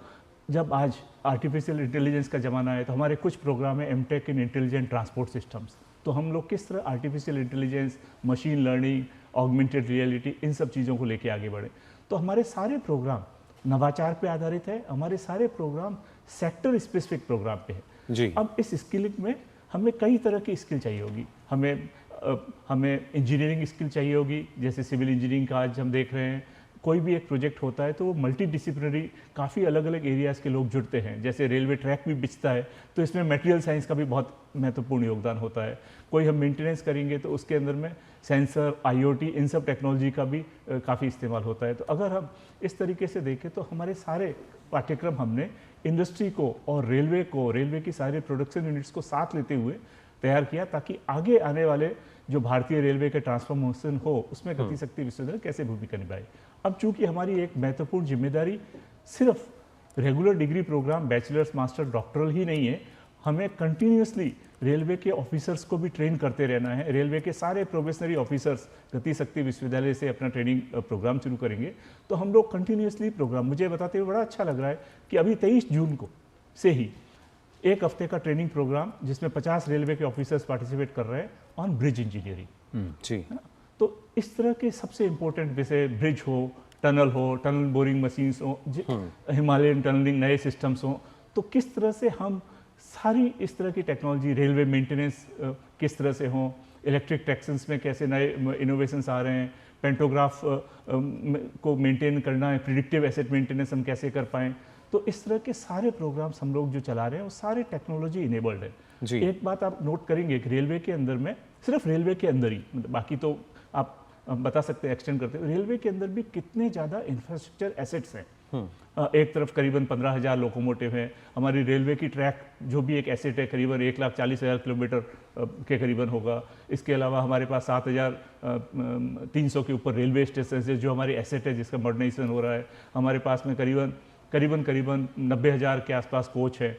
जब आज आर्टिफिशियल इंटेलिजेंस का ज़माना है तो हमारे कुछ प्रोग्राम है MTech in intelligent transport systems. तो हम लोग किस तरह artificial intelligence, machine learning, augmented reality, इन सब चीज़ों को लेके आगे बढ़े। तो हमारे सारे प्रोग्राम नवाचार पे आधारित है, हमारे सारे प्रोग्राम सेक्टर स्पेसिफिक प्रोग्राम पे है। जी। अब इस स्किलिंग में हमें कई तरह की स्किल चाहिए होगी। हमें हमें इंजीनियरिंग स्किल चाहिए होगी, जैसे सिविल इंजीनियरिंग का आज हम देख रहे हैं। कोई भी एक प्रोजेक्ट होता है तो वो मल्टी डिसिप्लिनरी काफ़ी अलग अलग एरियाज़ के लोग जुड़ते हैं। जैसे रेलवे ट्रैक भी बिछता है तो इसमें मटेरियल साइंस का भी बहुत महत्वपूर्ण योगदान होता है। कोई हम मेंटेनेंस करेंगे तो उसके अंदर में सेंसर, IoT, इन सब टेक्नोलॉजी का भी काफ़ी इस्तेमाल होता है। तो अगर हम इस तरीके से देखें तो हमारे सारे पाठ्यक्रम हमने इंडस्ट्री को और रेलवे की सारे प्रोडक्शन यूनिट्स को साथ लेते हुए तैयार किया, ताकि आगे आने वाले जो भारतीय रेलवे के ट्रांसफॉर्मेशन हो उसमें गति शक्ति विश्वविद्यालय कैसे भूमिका निभाए। अब चूंकि हमारी एक महत्वपूर्ण जिम्मेदारी सिर्फ regular degree program bachelors, master, doctoral ही नहीं है, हमें कंटिन्यूसली रेलवे के ऑफिसर्स को भी ट्रेन करते रहना है। रेलवे के सारे प्रोबेशनरी ऑफिसर्स गति शक्ति विश्वविद्यालय से अपना ट्रेनिंग प्रोग्राम शुरू करेंगे। तो हम लोग कंटिन्यूसली प्रोग्राम, मुझे बताते हुए बड़ा अच्छा लग रहा है कि अभी 23 जून को से ही एक हफ्ते का ट्रेनिंग प्रोग्राम जिसमें 50 रेलवे के ऑफिसर्स पार्टिसिपेट कर रहे हैं ऑन ब्रिज इंजीनियरिंग। जी, है ना? तो इस तरह के सबसे इम्पोर्टेंट, जैसे ब्रिज हो, टनल बोरिंग मशीन्स हो, हिमालयन टनलिंग नए सिस्टम्स हो, तो किस तरह से हम सारी इस तरह की टेक्नोलॉजी, रेलवे मेंटेनेंस किस तरह से हो, इलेक्ट्रिक टैक्सेस में कैसे नए इनोवेशंस आ रहे हैं, पेंटोग्राफ को मेंटेन करना है, प्रिडिक्टिव एसेट मेंटेनेंस हम कैसे कर पाएँ। तो इस तरह के सारे प्रोग्राम्स हम लोग जो चला रहे हैं वो सारे टेक्नोलॉजी इनेबल्ड है। जी। एक बात आप नोट करेंगे कि रेलवे के अंदर में, सिर्फ रेलवे के अंदर ही, मतलब बाकी तो आप बता सकते हैं, एक्सटेंड करते हैं, रेलवे के अंदर भी कितने ज़्यादा इंफ्रास्ट्रक्चर एसेट्स हैं। एक तरफ करीबन 15,000 लोकोमोटिव हैं। हमारी रेलवे की ट्रैक जो भी एक एसेट है करीबन 1,40,000 किलोमीटर के करीबन होगा। इसके अलावा हमारे पास 7,300 के ऊपर रेलवे स्टेशन है जो हमारी एसेट है, जिसका मॉडर्नाइजेशन हो रहा है। हमारे पास में करीबन 90,000 के आसपास कोच है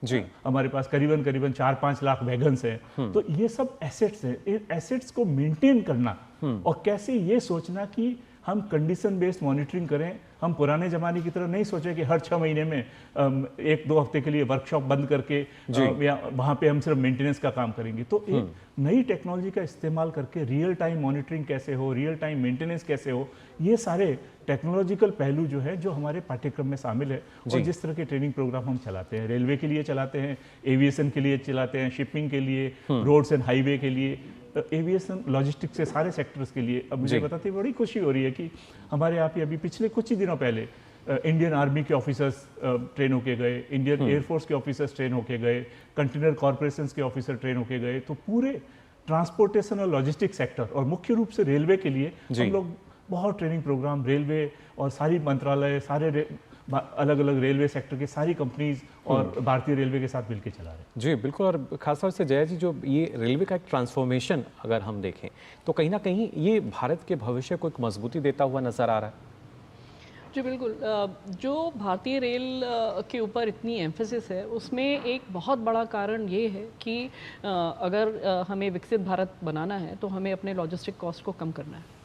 जी। हमारे पास करीबन 4-5 लाख वैगन्स हैं। तो ये सब एसेट्स हैं। इन एसेट्स को मेंटेन करना और कैसे ये सोचना कि हम कंडीशन बेस्ड मॉनिटरिंग करें। हम पुराने ज़माने की तरह नहीं सोचें कि हर 6 महीने में 1-2 हफ्ते के लिए वर्कशॉप बंद करके या वहाँ पे हम सिर्फ मेंटेनेंस का काम करेंगे। तो एक नई टेक्नोलॉजी का इस्तेमाल करके रियल टाइम मॉनिटरिंग कैसे हो, रियल टाइम मेंटेनेंस कैसे हो, ये सारे टेक्नोलॉजिकल पहलू जो है जो हमारे पाठ्यक्रम में शामिल है। और जिस तरह के ट्रेनिंग प्रोग्राम हम चलाते हैं, रेलवे के लिए चलाते हैं, एविएशन के लिए चलाते हैं, शिपिंग के लिए, रोड्स एंड हाईवे के लिए, एविएशन, लॉजिस्टिक्स से सारे सेक्टर्स के लिए। अब मुझे बताते बड़ी खुशी हो रही है कि हमारे यहाँ पे अभी पिछले कुछ ही दिनों पहले इंडियन आर्मी के ऑफिसर्स ट्रेन होके गए, इंडियन एयरफोर्स के ऑफिसर्स ट्रेन होके गए, कंटेनर कॉर्पोरेशंस के ऑफिसर ट्रेन होके गए। तो पूरे ट्रांसपोर्टेशन और लॉजिस्टिक सेक्टर और मुख्य रूप से रेलवे के लिए हम लोग बहुत ट्रेनिंग प्रोग्राम, रेलवे और सारी मंत्रालय, सारे अलग अलग रेलवे सेक्टर की सारी कंपनीज और भारतीय रेलवे के साथ मिलकर चला रहे हैं। जी बिल्कुल। और खासतौर से जया जी, जो ये रेलवे का एक ट्रांसफॉर्मेशन अगर हम देखें तो कहीं ना कहीं ये भारत के भविष्य को एक मजबूती देता हुआ नजर आ रहा है। जी बिल्कुल। जो भारतीय रेल के ऊपर इतनी एम्फेसिस है उसमें एक बहुत बड़ा कारण ये है कि अगर हमें विकसित भारत बनाना है तो हमें अपने लॉजिस्टिक कॉस्ट को कम करना है।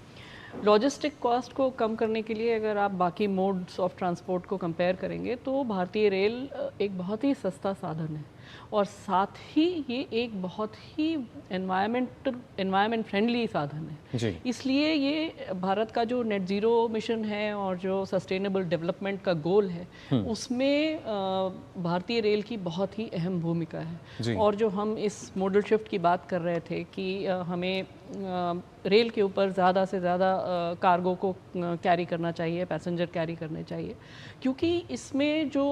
लॉजिस्टिक कॉस्ट को कम करने के लिए अगर आप बाकी मोड्स ऑफ ट्रांसपोर्ट को कंपेयर करेंगे तो भारतीय रेल एक बहुत ही सस्ता साधन है और साथ ही ये एक बहुत ही एनवायरमेंट फ्रेंडली साधन है जी। इसलिए ये भारत का जो नेट ज़ीरो मिशन है और जो सस्टेनेबल डेवलपमेंट का गोल है उसमें भारतीय रेल की बहुत ही अहम भूमिका है। और जो हम इस मॉडल शिफ्ट की बात कर रहे थे कि हमें रेल के ऊपर ज़्यादा से ज़्यादा कार्गो को कैरी करना चाहिए, पैसेंजर कैरी करने चाहिए, क्योंकि इसमें जो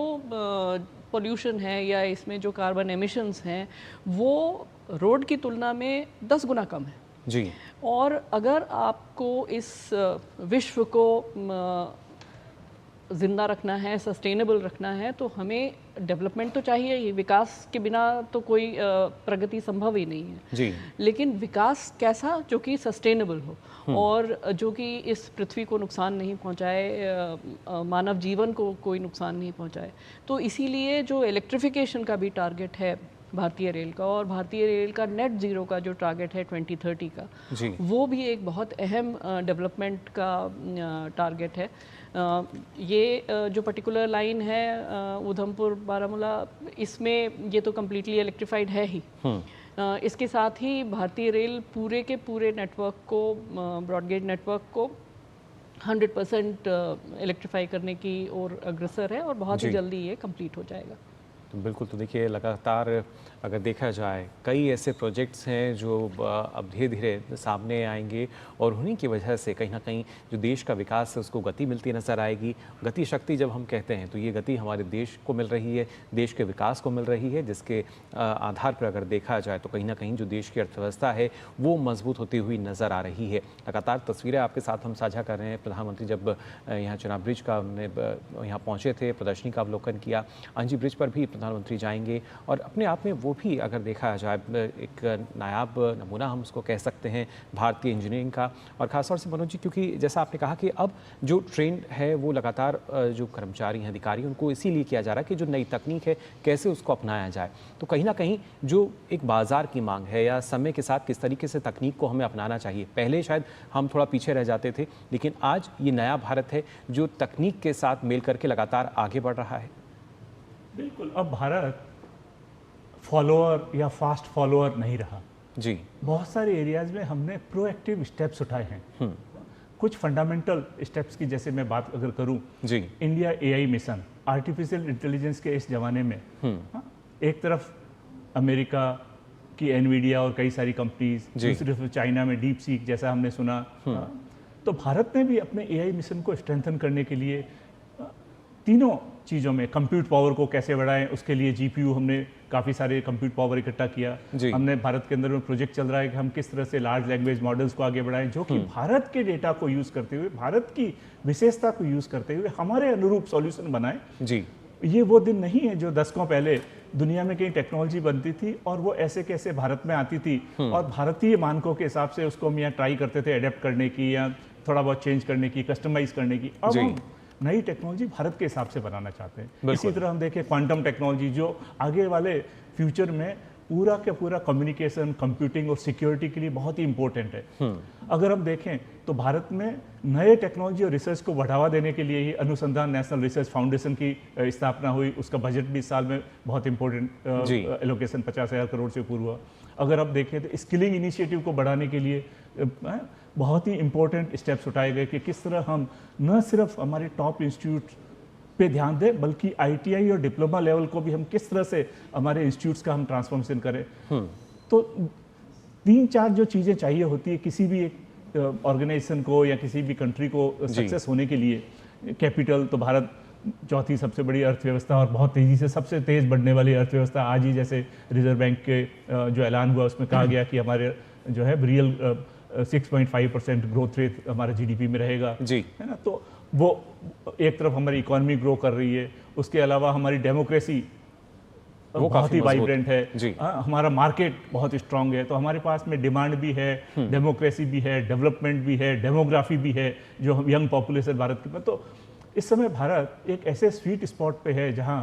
पोल्यूशन है या इसमें जो कार्बन एमिशंस हैं वो रोड की तुलना में 10 गुना कम है जी। और अगर आपको इस विश्व को जिंदा रखना है, सस्टेनेबल रखना है, तो हमें डेवलपमेंट तो चाहिए ही। विकास के बिना तो कोई प्रगति संभव ही नहीं है जी। लेकिन विकास कैसा, जो कि सस्टेनेबल हो और जो कि इस पृथ्वी को नुकसान नहीं पहुंचाए, मानव जीवन को कोई नुकसान नहीं पहुंचाए। तो इसीलिए जो इलेक्ट्रिफिकेशन का भी टारगेट है भारतीय रेल का और भारतीय रेल का नेट ज़ीरो का जो टारगेट है 2030 का जी। वो भी एक बहुत अहम डेवलपमेंट का टारगेट है। ये जो पर्टिकुलर लाइन है उधमपुर बारामूला, इसमें ये तो कम्प्लीटली इलेक्ट्रिफाइड है ही। इसके साथ ही भारतीय रेल पूरे के पूरे नेटवर्क को, ब्रॉडगेज नेटवर्क को 100% इलेक्ट्रीफाई करने की ओर अग्रसर है और बहुत ही जल्दी ये कंप्लीट हो जाएगा। तो बिल्कुल, तो देखिए लगातार अगर देखा जाए कई ऐसे प्रोजेक्ट्स हैं जो अब धीरे धीरे सामने आएंगे और उन्हीं की वजह से कहीं ना कहीं जो देश का विकास है उसको गति मिलती नज़र आएगी। गति शक्ति जब हम कहते हैं तो ये गति हमारे देश को मिल रही है, देश के विकास को मिल रही है, जिसके आधार पर अगर देखा जाए तो कहीं ना कहीं जो देश की अर्थव्यवस्था है वो मजबूत होती हुई नज़र आ रही है। लगातार तस्वीरें आपके साथ हम साझा कर रहे हैं। प्रधानमंत्री जब यहाँ चुनाव ब्रिज का हमने यहाँ पहुँचे थे, प्रदर्शनी का अवलोकन किया, अंजी ब्रिज पर भी प्रधानमंत्री जाएंगे और अपने आप में वो भी अगर देखा जाए एक नायाब नमूना हम उसको कह सकते हैं भारतीय इंजीनियरिंग का। और ख़ासतौर से मनोज जी, क्योंकि जैसा आपने कहा कि अब जो ट्रेंड है वो लगातार जो कर्मचारी हैं, अधिकारी, उनको इसीलिए किया जा रहा है कि जो नई तकनीक है कैसे उसको अपनाया जाए। तो कहीं ना कहीं जो एक बाज़ार की मांग है या समय के साथ किस तरीके से तकनीक को हमें अपनाना चाहिए, पहले शायद हम थोड़ा पीछे रह जाते थे, लेकिन आज ये नया भारत है जो तकनीक के साथ मेल करके लगातार आगे बढ़ रहा है। बिल्कुल, अब भारत फॉलोअर या फास्ट फॉलोअर नहीं रहा जी। बहुत सारे एरियाज में हमने प्रोएक्टिव स्टेप्स उठाए हैं। कुछ फंडामेंटल स्टेप्स की जैसे मैं बात अगर करूं जी, India AI mission, artificial intelligence के इस जमाने में एक तरफ अमेरिका की एनवीडिया और कई सारी कंपनीज, दूसरी तरफ चाइना में डीप सीक जैसा हमने सुना। तो भारत ने भी अपने एआई मिशन को स्ट्रेंथन करने के लिए तीनों चीज़ों में कंप्यूट पावर को कैसे बढ़ाएं, उसके लिए जीपीयू हमने काफ़ी सारे कंप्यूट पावर इकट्ठा किया। हमने भारत के अंदर में प्रोजेक्ट चल रहा है कि हम किस तरह से लार्ज लैंग्वेज मॉडल्स को आगे बढ़ाएं, जो कि भारत के डेटा को यूज़ करते हुए, भारत की विशेषता को यूज़ करते हुए हमारे अनुरूप सॉल्यूशन बनाएं। जी, ये वो दिन नहीं है जो दशकों पहले दुनिया में कई टेक्नोलॉजी बनती थी और वो ऐसे कैसे भारत में आती थी और भारतीय मानकों के हिसाब से उसको हम यहाँ ट्राई करते थे अडेप्ट करने की या थोड़ा बहुत चेंज करने की, कस्टमाइज करने की। अब हम नई टेक्नोलॉजी भारत के हिसाब से बनाना चाहते हैं। इसी तरह हम देखें क्वांटम टेक्नोलॉजी, जो आगे वाले फ्यूचर में पूरा का पूरा कम्युनिकेशन, कंप्यूटिंग और सिक्योरिटी के लिए बहुत ही इंपॉर्टेंट है। अगर हम देखें तो भारत में नए टेक्नोलॉजी और रिसर्च को बढ़ावा देने के लिए ही अनुसंधान नेशनल रिसर्च फाउंडेशन की स्थापना हुई। उसका बजट भी इस साल में बहुत इंपॉर्टेंट एलोकेशन 50,000 करोड़ से ऊपर हुआ। अगर आप देखें तो स्किलिंग इनिशिएटिव को बढ़ाने के लिए बहुत ही इंपॉर्टेंट स्टेप्स उठाए गए कि किस तरह हम न सिर्फ हमारे टॉप इंस्टीट्यूट पे ध्यान दें बल्कि आईटीआई और डिप्लोमा लेवल को भी हम किस तरह से हमारे इंस्टीट्यूट्स का हम ट्रांसफॉर्मेशन करें। तो 3-4 जो चीज़ें चाहिए होती है किसी भी एक ऑर्गेनाइजेशन को या किसी भी कंट्री को सक्सेस होने के लिए। कैपिटल, तो भारत चौथी सबसे बड़ी अर्थव्यवस्था और बहुत तेज़ी से सबसे तेज़ बढ़ने वाली अर्थव्यवस्था। आज ही जैसे रिजर्व बैंक के जो ऐलान हुआ उसमें कहा गया कि हमारे जो है रियल 6.5% ग्रोथ रेट हमारा जीडीपी में रहेगा, है ना। तो वो एक तरफ हमारी इकोनॉमी ग्रो कर रही है, उसके अलावा हमारी डेमोक्रेसी बहुत ही वाइब्रेंट है, हमारा मार्केट बहुत स्ट्रांग है। तो हमारे पास में डिमांड भी है, डेमोक्रेसी भी है, डेवलपमेंट भी है, डेमोग्राफी भी है, जो यंग पॉपुलेशन भारत की। तो इस समय भारत एक ऐसे स्वीट स्पॉट पे है जहां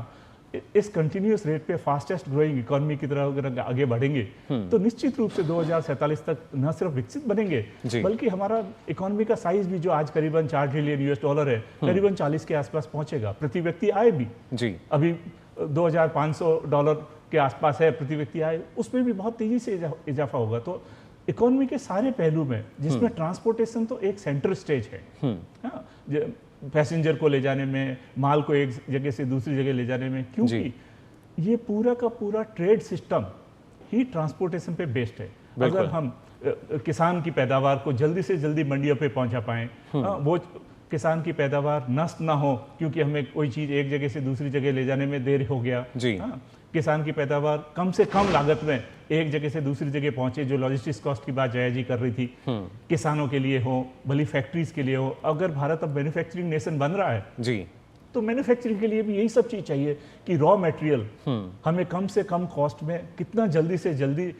इस कंटिन्यूअस रेट पे फास्टेस्ट ग्रोइंग इकोनॉमी की तरह अगर आगे बढ़ेंगे तो निश्चित रूप से 2047 तक न सिर्फ विकसित बनेंगे बल्कि हमारा इकोनॉमी का साइज भी जो आज करीबन $4 ट्रिलियन है करीबन 40 के आसपास पहुंचेगा। प्रति व्यक्ति आय भी अभी $2,500 के आसपास है प्रति व्यक्ति आय, उसमें भी बहुत तेजी से इजाफा होगा। तो इकोनॉमी के सारे पहलू में, जिसमें ट्रांसपोर्टेशन तो एक सेंट्रल स्टेज है, पैसेंजर को ले जाने में, माल को एक जगह से दूसरी जगह ले जाने में, क्योंकि ये पूरा का पूरा ट्रेड सिस्टम ही ट्रांसपोर्टेशन पे बेस्ड है। अगर हम किसान की पैदावार को जल्दी से जल्दी मंडियों पे पहुंचा पाएं, वो किसान की पैदावार नष्ट ना हो क्योंकि हमें कोई चीज़ एक जगह से दूसरी जगह ले जाने में देर हो गया, किसान की पैदावार कम से कम लागत में एक जगह से दूसरी जगह पहुंचे, जो लॉजिस्टिक्स कॉस्ट की बात जया जी कर रही थी, किसानों के लिए हो, भली फैक्ट्रीज के लिए हो। अगर भारत अब मैन्युफैक्चरिंग नेशन बन रहा है तो मैन्युफैक्चरिंग के लिए भी यही सब चीज़ चाहिए कि रॉ मटेरियल हमें कम से कम कॉस्ट में कितना जल्दी से जल्दी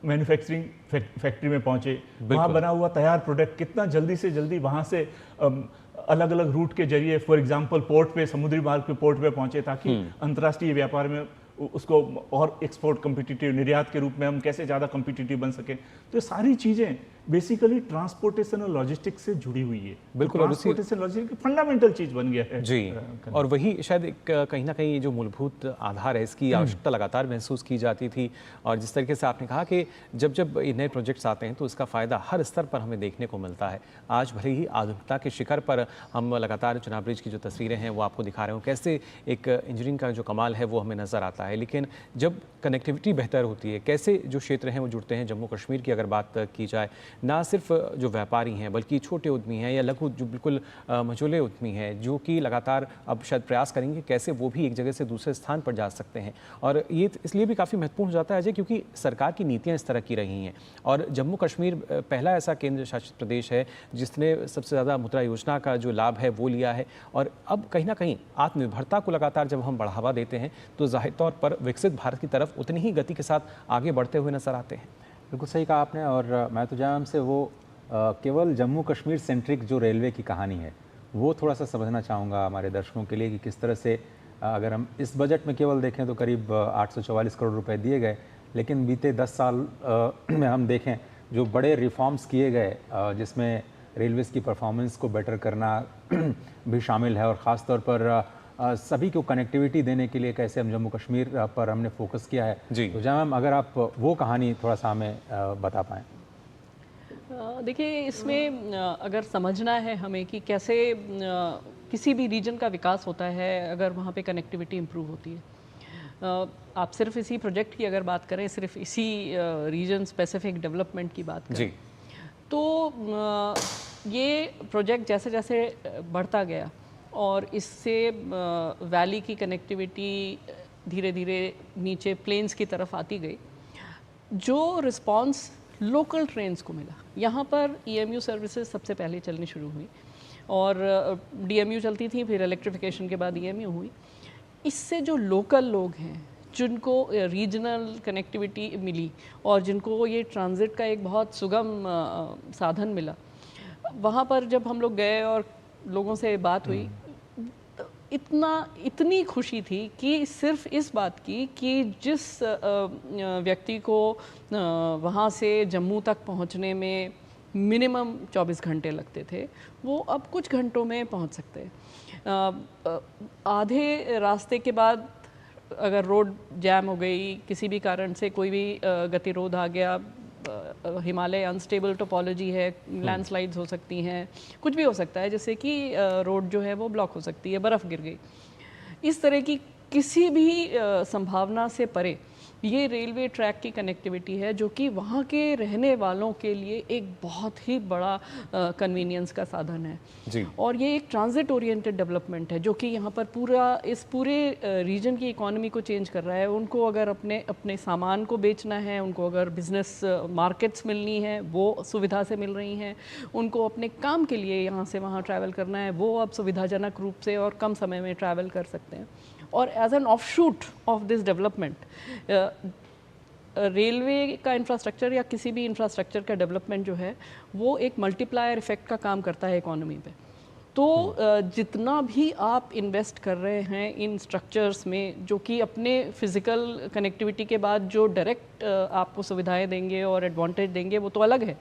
मैन्युफैक्चरिंग फैक्ट्री में पहुंचे, वहाँ बना हुआ तैयार प्रोडक्ट कितना जल्दी से जल्दी वहाँ से अलग अलग रूट के जरिए, फॉर एग्जांपल पोर्ट पे, समुद्री मार्ग पे पोर्ट पे पहुंचे, ताकि अंतर्राष्ट्रीय व्यापार में उसको और एक्सपोर्ट कम्पिटिटिव, निर्यात के रूप में हम कैसे ज़्यादा कम्पिटिटिव बन सकें। तो सारी चीज़ें बेसिकली ट्रांसपोर्टेशन और लॉजिस्टिक्स से जुड़ी हुई है। बिल्कुल, और ट्रांसपोर्टेशन लॉजिस्टिक्स फंडामेंटल चीज बन गया है जी। और वही शायद एक कहीं ना कहीं जो मूलभूत आधार है, इसकी आवश्यकता लगातार महसूस की जाती थी। और जिस तरीके से आपने कहा कि जब जब ये नए प्रोजेक्ट्स आते हैं तो इसका फ़ायदा हर स्तर पर हमें देखने को मिलता है। आज भले ही आधुनिकता के शिखर पर हम लगातार चुनाव ब्रिज की जो तस्वीरें हैं वो आपको दिखा रहे हो, कैसे एक इंजीनियरिंग का जो कमाल है वो हमें नज़र आता है। लेकिन जब कनेक्टिविटी बेहतर होती है, कैसे जो क्षेत्र हैं वो जुड़ते हैं। जम्मू कश्मीर की अगर बात की जाए, ना सिर्फ जो व्यापारी हैं बल्कि छोटे उद्यमी हैं या लघु जो बिल्कुल मझोले उद्यमी हैं, जो कि लगातार अब शायद प्रयास करेंगे कैसे वो भी एक जगह से दूसरे स्थान पर जा सकते हैं। और ये इसलिए भी काफ़ी महत्वपूर्ण हो जाता है अजय, क्योंकि सरकार की नीतियाँ इस तरह की रही हैं। और जम्मू कश्मीर पहला ऐसा केंद्र शासित प्रदेश है जिसने सबसे ज़्यादा मुद्रा योजना का जो लाभ है वो लिया है। और अब कहीं ना कहीं आत्मनिर्भरता को लगातार जब हम बढ़ावा देते हैं तो जाहिर तौर पर विकसित भारत की तरफ उतनी ही गति के साथ आगे बढ़ते हुए नजर आते हैं। बिल्कुल सही कहा आपने। और मैं तो जहाँ से वो केवल जम्मू कश्मीर सेंट्रिक जो रेलवे की कहानी है वो थोड़ा सा समझना चाहूँगा हमारे दर्शकों के लिए कि किस तरह से अगर हम इस बजट में केवल देखें तो करीब 844 करोड़ रुपए दिए गए, लेकिन बीते 10 साल में हम देखें जो बड़े रिफॉर्म्स किए गए जिसमें रेलवेज़ की परफॉर्मेंस को बेटर करना भी शामिल है और ख़ास तौर पर सभी को कनेक्टिविटी देने के लिए कैसे हम जम्मू कश्मीर पर हमने फोकस किया है जी। तो जहाँ मैम अगर आप वो कहानी थोड़ा सा हमें बता पाएँ। देखिए, इसमें अगर समझना है हमें कि कैसे किसी भी रीजन का विकास होता है अगर वहाँ पे कनेक्टिविटी इम्प्रूव होती है। आप सिर्फ इसी प्रोजेक्ट की अगर बात करें, सिर्फ इसी रीजन स्पेसिफिक डेवलपमेंट की बात करें जी। तो ये प्रोजेक्ट जैसे जैसे बढ़ता गया और इससे वैली की कनेक्टिविटी धीरे धीरे नीचे प्लेन्स की तरफ आती गई, जो रिस्पांस लोकल ट्रेन्स को मिला। यहाँ पर EMU सर्विसेज सबसे पहले चलनी शुरू हुई और DMU चलती थी, फिर इलेक्ट्रिफिकेशन के बाद EMU हुई। इससे जो लोकल लोग हैं जिनको रीजनल कनेक्टिविटी मिली और जिनको ये ट्रांजिट का एक बहुत सुगम साधन मिला, वहाँ पर जब हम लोग गए और लोगों से बात हुई, इतनी खुशी थी कि सिर्फ इस बात की कि जिस व्यक्ति को वहाँ से जम्मू तक पहुँचने में मिनिमम 24 घंटे लगते थे, वो अब कुछ घंटों में पहुँच सकते हैं। आधे रास्ते के बाद अगर रोड जैम हो गई, किसी भी कारण से कोई भी गतिरोध आ गया, हिमालय अनस्टेबल टोपोलॉजी है, लैंडस्लाइड्स हो सकती हैं, कुछ भी हो सकता है जिससे कि रोड जो है वो ब्लॉक हो सकती है, बर्फ़ गिर गई। इस तरह की किसी भी संभावना से परे ये रेलवे ट्रैक की कनेक्टिविटी है जो कि वहाँ के रहने वालों के लिए एक बहुत ही बड़ा कन्वीनियंस का साधन है जी। और ये एक ट्रांजिट ओरिएंटेड डेवलपमेंट है जो कि यहाँ पर इस पूरे रीजन की इकोनॉमी को चेंज कर रहा है। उनको अगर अपने सामान को बेचना है, उनको अगर बिजनेस मार्केट्स मिलनी है वो सुविधा से मिल रही हैं, उनको अपने काम के लिए यहाँ से वहाँ ट्रैवल करना है वो अब सुविधाजनक रूप से और कम समय में ट्रैवल कर सकते हैं। और as an offshoot of this development railway का इंफ्रास्ट्रक्चर या किसी भी इंफ्रास्ट्रक्चर का डेवलपमेंट जो है वो एक मल्टीप्लायर इफेक्ट का काम करता है इकोनॉमी पे। तो जितना भी आप इन्वेस्ट कर रहे हैं इन स्ट्रक्चर्स में जो कि अपने फिज़िकल कनेक्टिविटी के बाद जो डायरेक्ट आपको सुविधाएं देंगे और एडवांटेज देंगे वो तो अलग है,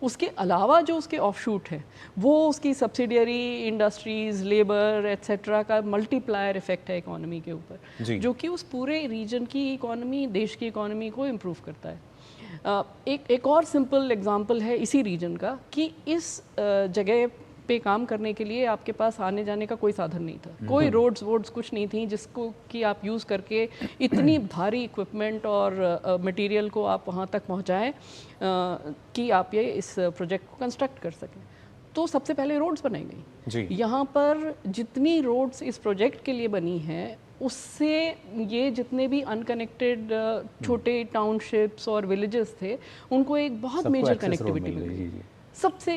उसके अलावा जो उसके ऑफशूट है वो उसकी सब्सिडियरी इंडस्ट्रीज़, लेबर एट्सेट्रा का मल्टीप्लायर इफेक्ट है इकोनॉमी के ऊपर, जो कि उस पूरे रीजन की इकोनॉमी, देश की इकोनॉमी को इम्प्रूव करता है। एक और सिंपल एग्जांपल है इसी रीजन का कि इस जगह पे काम करने के लिए आपके पास आने जाने का कोई साधन नहीं था, कोई रोड्स कुछ नहीं थी जिसको कि आप यूज़ करके इतनी भारी इक्विपमेंट और मटेरियल को आप वहाँ तक पहुँचाएं कि आप ये इस प्रोजेक्ट को कंस्ट्रक्ट कर सकें। तो सबसे पहले रोड्स बनाई गई। यहाँ पर जितनी रोड्स इस प्रोजेक्ट के लिए बनी हैं उससे ये जितने भी अनकनेक्टेड छोटे टाउनशिप्स और विलेजेस थे उनको एक बहुत मेजर कनेक्टिविटी मिली। सबसे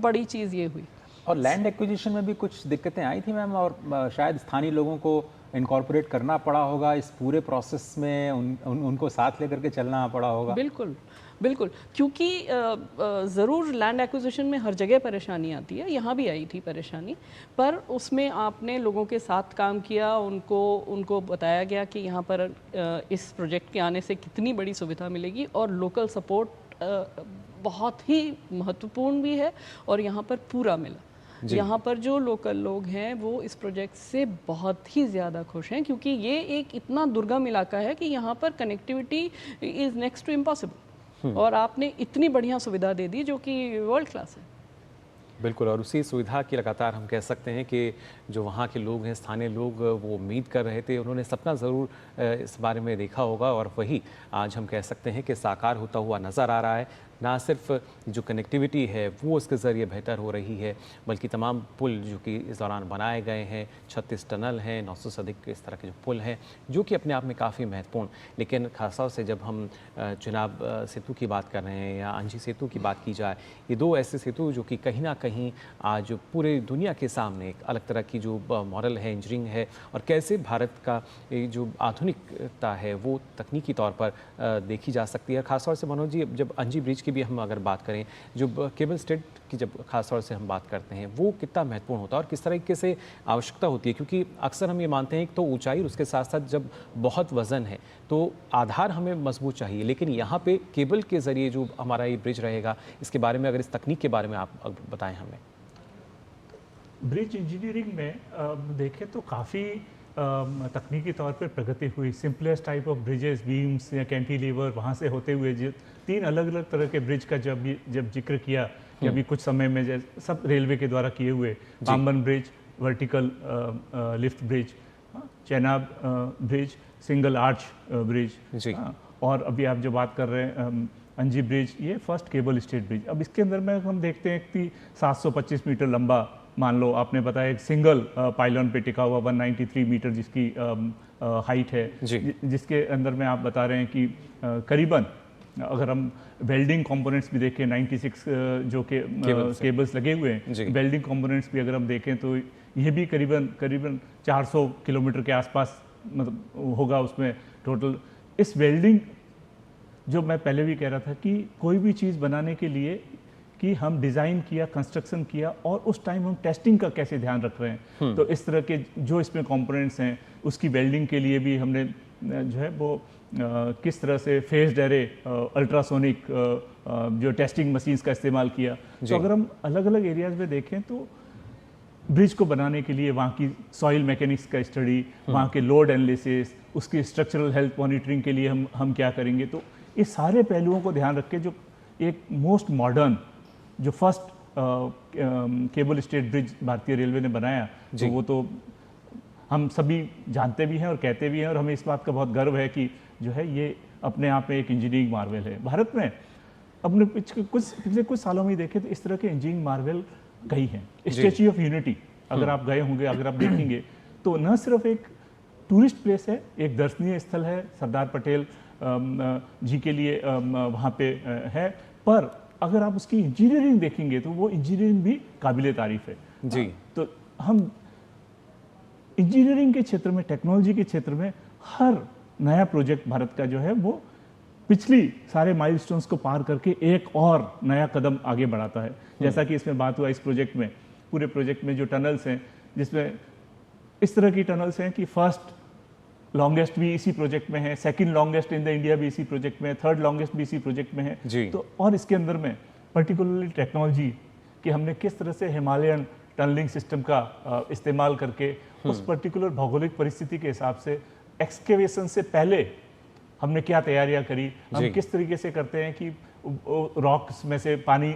बड़ी चीज़ ये हुई। और लैंड एक्विजिशन में भी कुछ दिक्कतें आई थी मैम, और शायद स्थानीय लोगों को इनकॉर्पोरेट करना पड़ा होगा इस पूरे प्रोसेस में, उनको साथ लेकर के चलना पड़ा होगा। बिल्कुल बिल्कुल, क्योंकि ज़रूर लैंड एक्विजिशन में हर जगह परेशानी आती है, यहाँ भी आई थी परेशानी, पर उसमें आपने लोगों के साथ काम किया, उनको बताया गया कि यहाँ पर इस प्रोजेक्ट के आने से कितनी बड़ी सुविधा मिलेगी और लोकल सपोर्ट बहुत ही महत्वपूर्ण भी है और यहाँ पर पूरा मिला। यहाँ पर जो लोकल लोग हैं वो इस प्रोजेक्ट से बहुत ही ज़्यादा खुश हैं, क्योंकि ये एक इतना दुर्गम इलाका है कि यहाँ पर connectivity is next to impossible, और आपने इतनी बढ़िया सुविधा दे दी जो कि वर्ल्ड क्लास है। बिल्कुल, और उसी सुविधा की लगातार हम कह सकते हैं कि जो वहाँ के लोग हैं, स्थानीय लोग, वो उम्मीद कर रहे थे, उन्होंने सपना ज़रूर इस बारे में देखा होगा और वही आज हम कह सकते हैं कि साकार होता हुआ नज़र आ रहा है। ना सिर्फ जो कनेक्टिविटी है वो उसके ज़रिए बेहतर हो रही है, बल्कि तमाम पुल जो कि इस दौरान बनाए गए हैं, 36 टनल हैं, 900 से अधिक इस तरह के जो पुल हैं, जो कि अपने आप में काफ़ी महत्वपूर्ण। लेकिन खासतौर से जब हम चिनाब सेतु की बात कर रहे हैं या अंजी सेतु की बात की जाए, ये दो ऐसे सेतु जो कि कहीं ना कहीं आज पूरे दुनिया के सामने एक अलग तरह की जो मॉडल है, इंजीनियरिंग है, और कैसे भारत का जो आधुनिकता है वो तकनीकी तौर पर देखी जा सकती है। खासतौर से मनोज जी, जब अंजी ब्रिज की भी हम अगर बात करें, जो केबल स्टेट की जब खासतौर से हम बात करते हैं, वो कितना महत्वपूर्ण होता है और किस तरीके से आवश्यकता होती है, क्योंकि अक्सर हम ये मानते हैं कि तो ऊंचाई और उसके साथ साथ जब बहुत वजन है तो आधार हमें मजबूत चाहिए, लेकिन यहाँ पे केबल के ज़रिए जो हमारा ये ब्रिज रहेगा, इसके बारे में अगर इस तकनीक के बारे में आप बताएं हमें। ब्रिज इंजीनियरिंग में देखें तो काफ़ी तकनीकी तौर पर प्रगति हुई। Simplest type of bridges, beams या कैंटिलीवर, वहाँ से होते हुए जो 3 अलग अलग तरह के ब्रिज का जब जिक्र किया कि अभी कुछ समय में सब रेलवे के द्वारा किए हुए, Pamban bridge, vertical lift bridge, Chenab bridge, single arch bridge, और अभी आप जो बात कर रहे हैं अंजी ब्रिज, ये फर्स्ट केबल स्टेट ब्रिज। अब इसके अंदर में हम देखते हैं कि 725 मीटर लंबा, मान लो आपने बताया एक सिंगल पाइलॉन पे टिका हुआ 193 मीटर जिसकी हाइट है, जिसके अंदर में आप बता रहे हैं कि करीबन अगर हम वेल्डिंग कंपोनेंट्स भी देखें, 96 जो के केबल्स लगे हुए हैं, वेल्डिंग कंपोनेंट्स भी अगर हम देखें तो ये भी करीबन 400 किलोमीटर के आसपास मतलब होगा उसमें टोटल। इस वेल्डिंग, जो मैं पहले भी कह रहा था कि कोई भी चीज़ बनाने के लिए कि हम डिज़ाइन किया, कंस्ट्रक्शन किया, और उस टाइम हम टेस्टिंग का कैसे ध्यान रख रहे हैं, तो इस तरह के जो इसमें कंपोनेंट्स हैं उसकी वेल्डिंग के लिए भी हमने जो है वो किस तरह से फेस्ड एरे अल्ट्रासोनिक जो टेस्टिंग मशीन्स का इस्तेमाल किया। तो अगर हम अलग अलग एरियाज में देखें तो ब्रिज को बनाने के लिए वहाँ की सॉइल मैकेनिक्स का स्टडी, वहाँ के लोड एनालिसिस, उसकी स्ट्रक्चरल हेल्थ मॉनिटरिंग के लिए हम क्या करेंगे, तो इस सारे पहलुओं को ध्यान रख के जो एक मोस्ट मॉडर्न जो फर्स्ट केबल स्टेट ब्रिज भारतीय रेलवे ने बनाया, तो वो तो हम सभी जानते भी हैं और कहते भी हैं, और हमें इस बात का बहुत गर्व है कि जो है ये अपने आप में एक इंजीनियरिंग मार्वल है। भारत में अपने पिछले कुछ सालों में देखें तो इस तरह के इंजीनियरिंग मार्वल कई हैं। स्टैच्यू ऑफ यूनिटी अगर आप गए होंगे, अगर आप देखेंगे तो न सिर्फ एक टूरिस्ट प्लेस है, एक दर्शनीय स्थल है, सरदार पटेल जी के लिए वहाँ पे है, पर अगर आप उसकी इंजीनियरिंग देखेंगे तो वो इंजीनियरिंग भी काबिले तारीफ है जी। तो हम इंजीनियरिंग के क्षेत्र में, टेक्नोलॉजी के क्षेत्र में हर नया प्रोजेक्ट भारत का जो है वो पिछली सारे माइलस्टोन्स को पार करके एक और नया कदम आगे बढ़ाता है। जैसा कि इसमें बात हुआ, इस प्रोजेक्ट में, पूरे प्रोजेक्ट में जो टनल्स हैं, जिसमें इस तरह की टनल्स हैं कि फर्स्ट लॉन्गेस्ट भी इसी प्रोजेक्ट में है, second longest in the India भी इसी प्रोजेक्ट में है, थर्ड लॉन्गेस्ट भी इसी प्रोजेक्ट में है तो, और इसके अंदर में पर्टिकुलरली टेक्नोलॉजी कि हमने किस तरह से हिमालयन टनलिंग सिस्टम का इस्तेमाल करके उस पर्टिकुलर भौगोलिक परिस्थिति के हिसाब से एक्सकेवेशन से पहले हमने क्या तैयारियां करी, हम किस तरीके से करते हैं कि रॉक्स में से पानी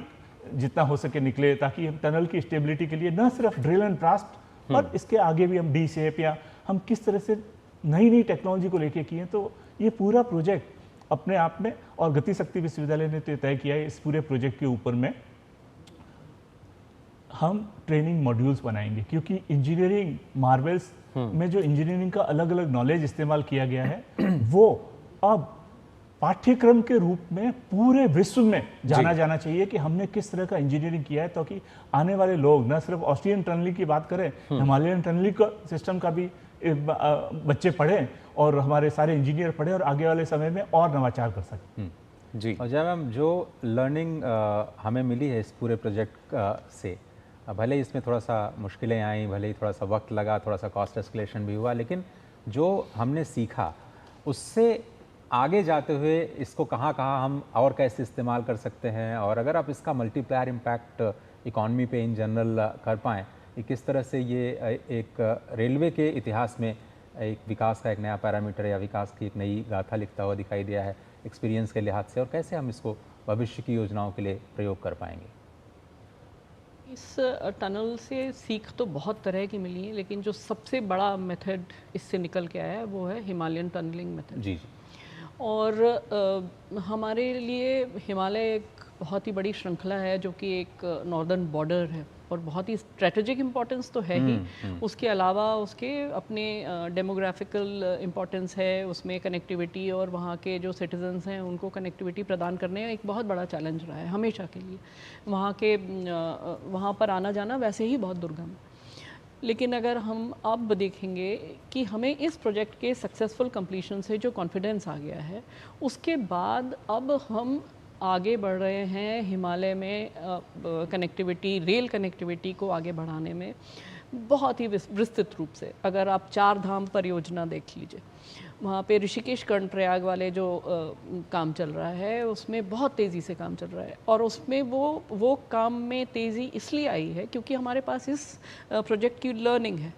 जितना हो सके निकले, ताकि हम टनल की स्टेबिलिटी के लिए न सिर्फ ड्रिल एंड ब्लास्ट और इसके आगे भी हम डी शेप या हम किस तरह से नई नई टेक्नोलॉजी को लेके किए। तो ये पूरा प्रोजेक्ट अपने आप में, और गति शक्ति विश्वविद्यालय ने तो तय किया है इस पूरे प्रोजेक्ट के ऊपर में हम ट्रेनिंग मॉड्यूल्स बनाएंगे, क्योंकि इंजीनियरिंग मार्वल्स में जो इंजीनियरिंग का अलग अलग नॉलेज इस्तेमाल किया गया है वो अब पाठ्यक्रम के रूप में पूरे विश्व में जाना जाना चाहिए कि हमने किस तरह का इंजीनियरिंग किया है, ताकि आने वाले लोग न सिर्फ ऑस्ट्रियन टनलिंग की बात करें, हिमालयन टनलिंग का सिस्टम का भी बच्चे पढ़ें और हमारे सारे इंजीनियर पढ़ें और आगे वाले समय में और नवाचार कर सकें। जी, और जब हम जो लर्निंग हमें मिली है इस पूरे प्रोजेक्ट से, भले ही इसमें थोड़ा सा मुश्किलें आई, भले ही थोड़ा सा वक्त लगा, थोड़ा सा कॉस्ट एस्केलेशन भी हुआ, लेकिन जो हमने सीखा उससे आगे जाते हुए इसको कहाँ कहाँ हम और कैसे इस्तेमाल कर सकते हैं, और अगर आप इसका मल्टीप्लायर इम्पैक्ट इकॉनमी पे इन जनरल कर पाएँ कि किस तरह से ये एक रेलवे के इतिहास में एक विकास का एक नया पैरामीटर या विकास की एक नई गाथा लिखता हुआ दिखाई दिया है एक्सपीरियंस के लिहाज से, और कैसे हम इसको भविष्य की योजनाओं के लिए प्रयोग कर पाएंगे? इस टनल से सीख तो बहुत तरह की मिली है, लेकिन जो सबसे बड़ा मेथड इससे निकल के आया है वो है हिमालयन टनलिंग मेथड। जी जी। और हमारे लिए हिमालय एक बहुत ही बड़ी श्रृंखला है जो कि एक नॉर्दर्न बॉर्डर है और बहुत ही स्ट्रेटेजिक इम्पोर्टेंस तो है ही। उसके अलावा उसके अपने डेमोग्राफिकल इम्पोर्टेंस है, उसमें कनेक्टिविटी और वहाँ के जो सिटीजन्स हैं उनको कनेक्टिविटी प्रदान करने एक बहुत बड़ा चैलेंज रहा है हमेशा के लिए। वहाँ पर आना जाना वैसे ही बहुत दुर्गम है। लेकिन अगर हम अब देखेंगे कि हमें इस प्रोजेक्ट के सक्सेसफुल कंप्लीशन से जो कॉन्फिडेंस आ गया है, उसके बाद अब हम आगे बढ़ रहे हैं हिमालय में कनेक्टिविटी, रेल कनेक्टिविटी को आगे बढ़ाने में बहुत ही विस्तृत रूप से। अगर आप 4 धाम परियोजना देख लीजिए, वहाँ पे ऋषिकेश कर्णप्रयाग वाले जो काम चल रहा है उसमें बहुत तेज़ी से काम चल रहा है, और उसमें वो काम में तेज़ी इसलिए आई है क्योंकि हमारे पास इस प्रोजेक्ट की लर्निंग है।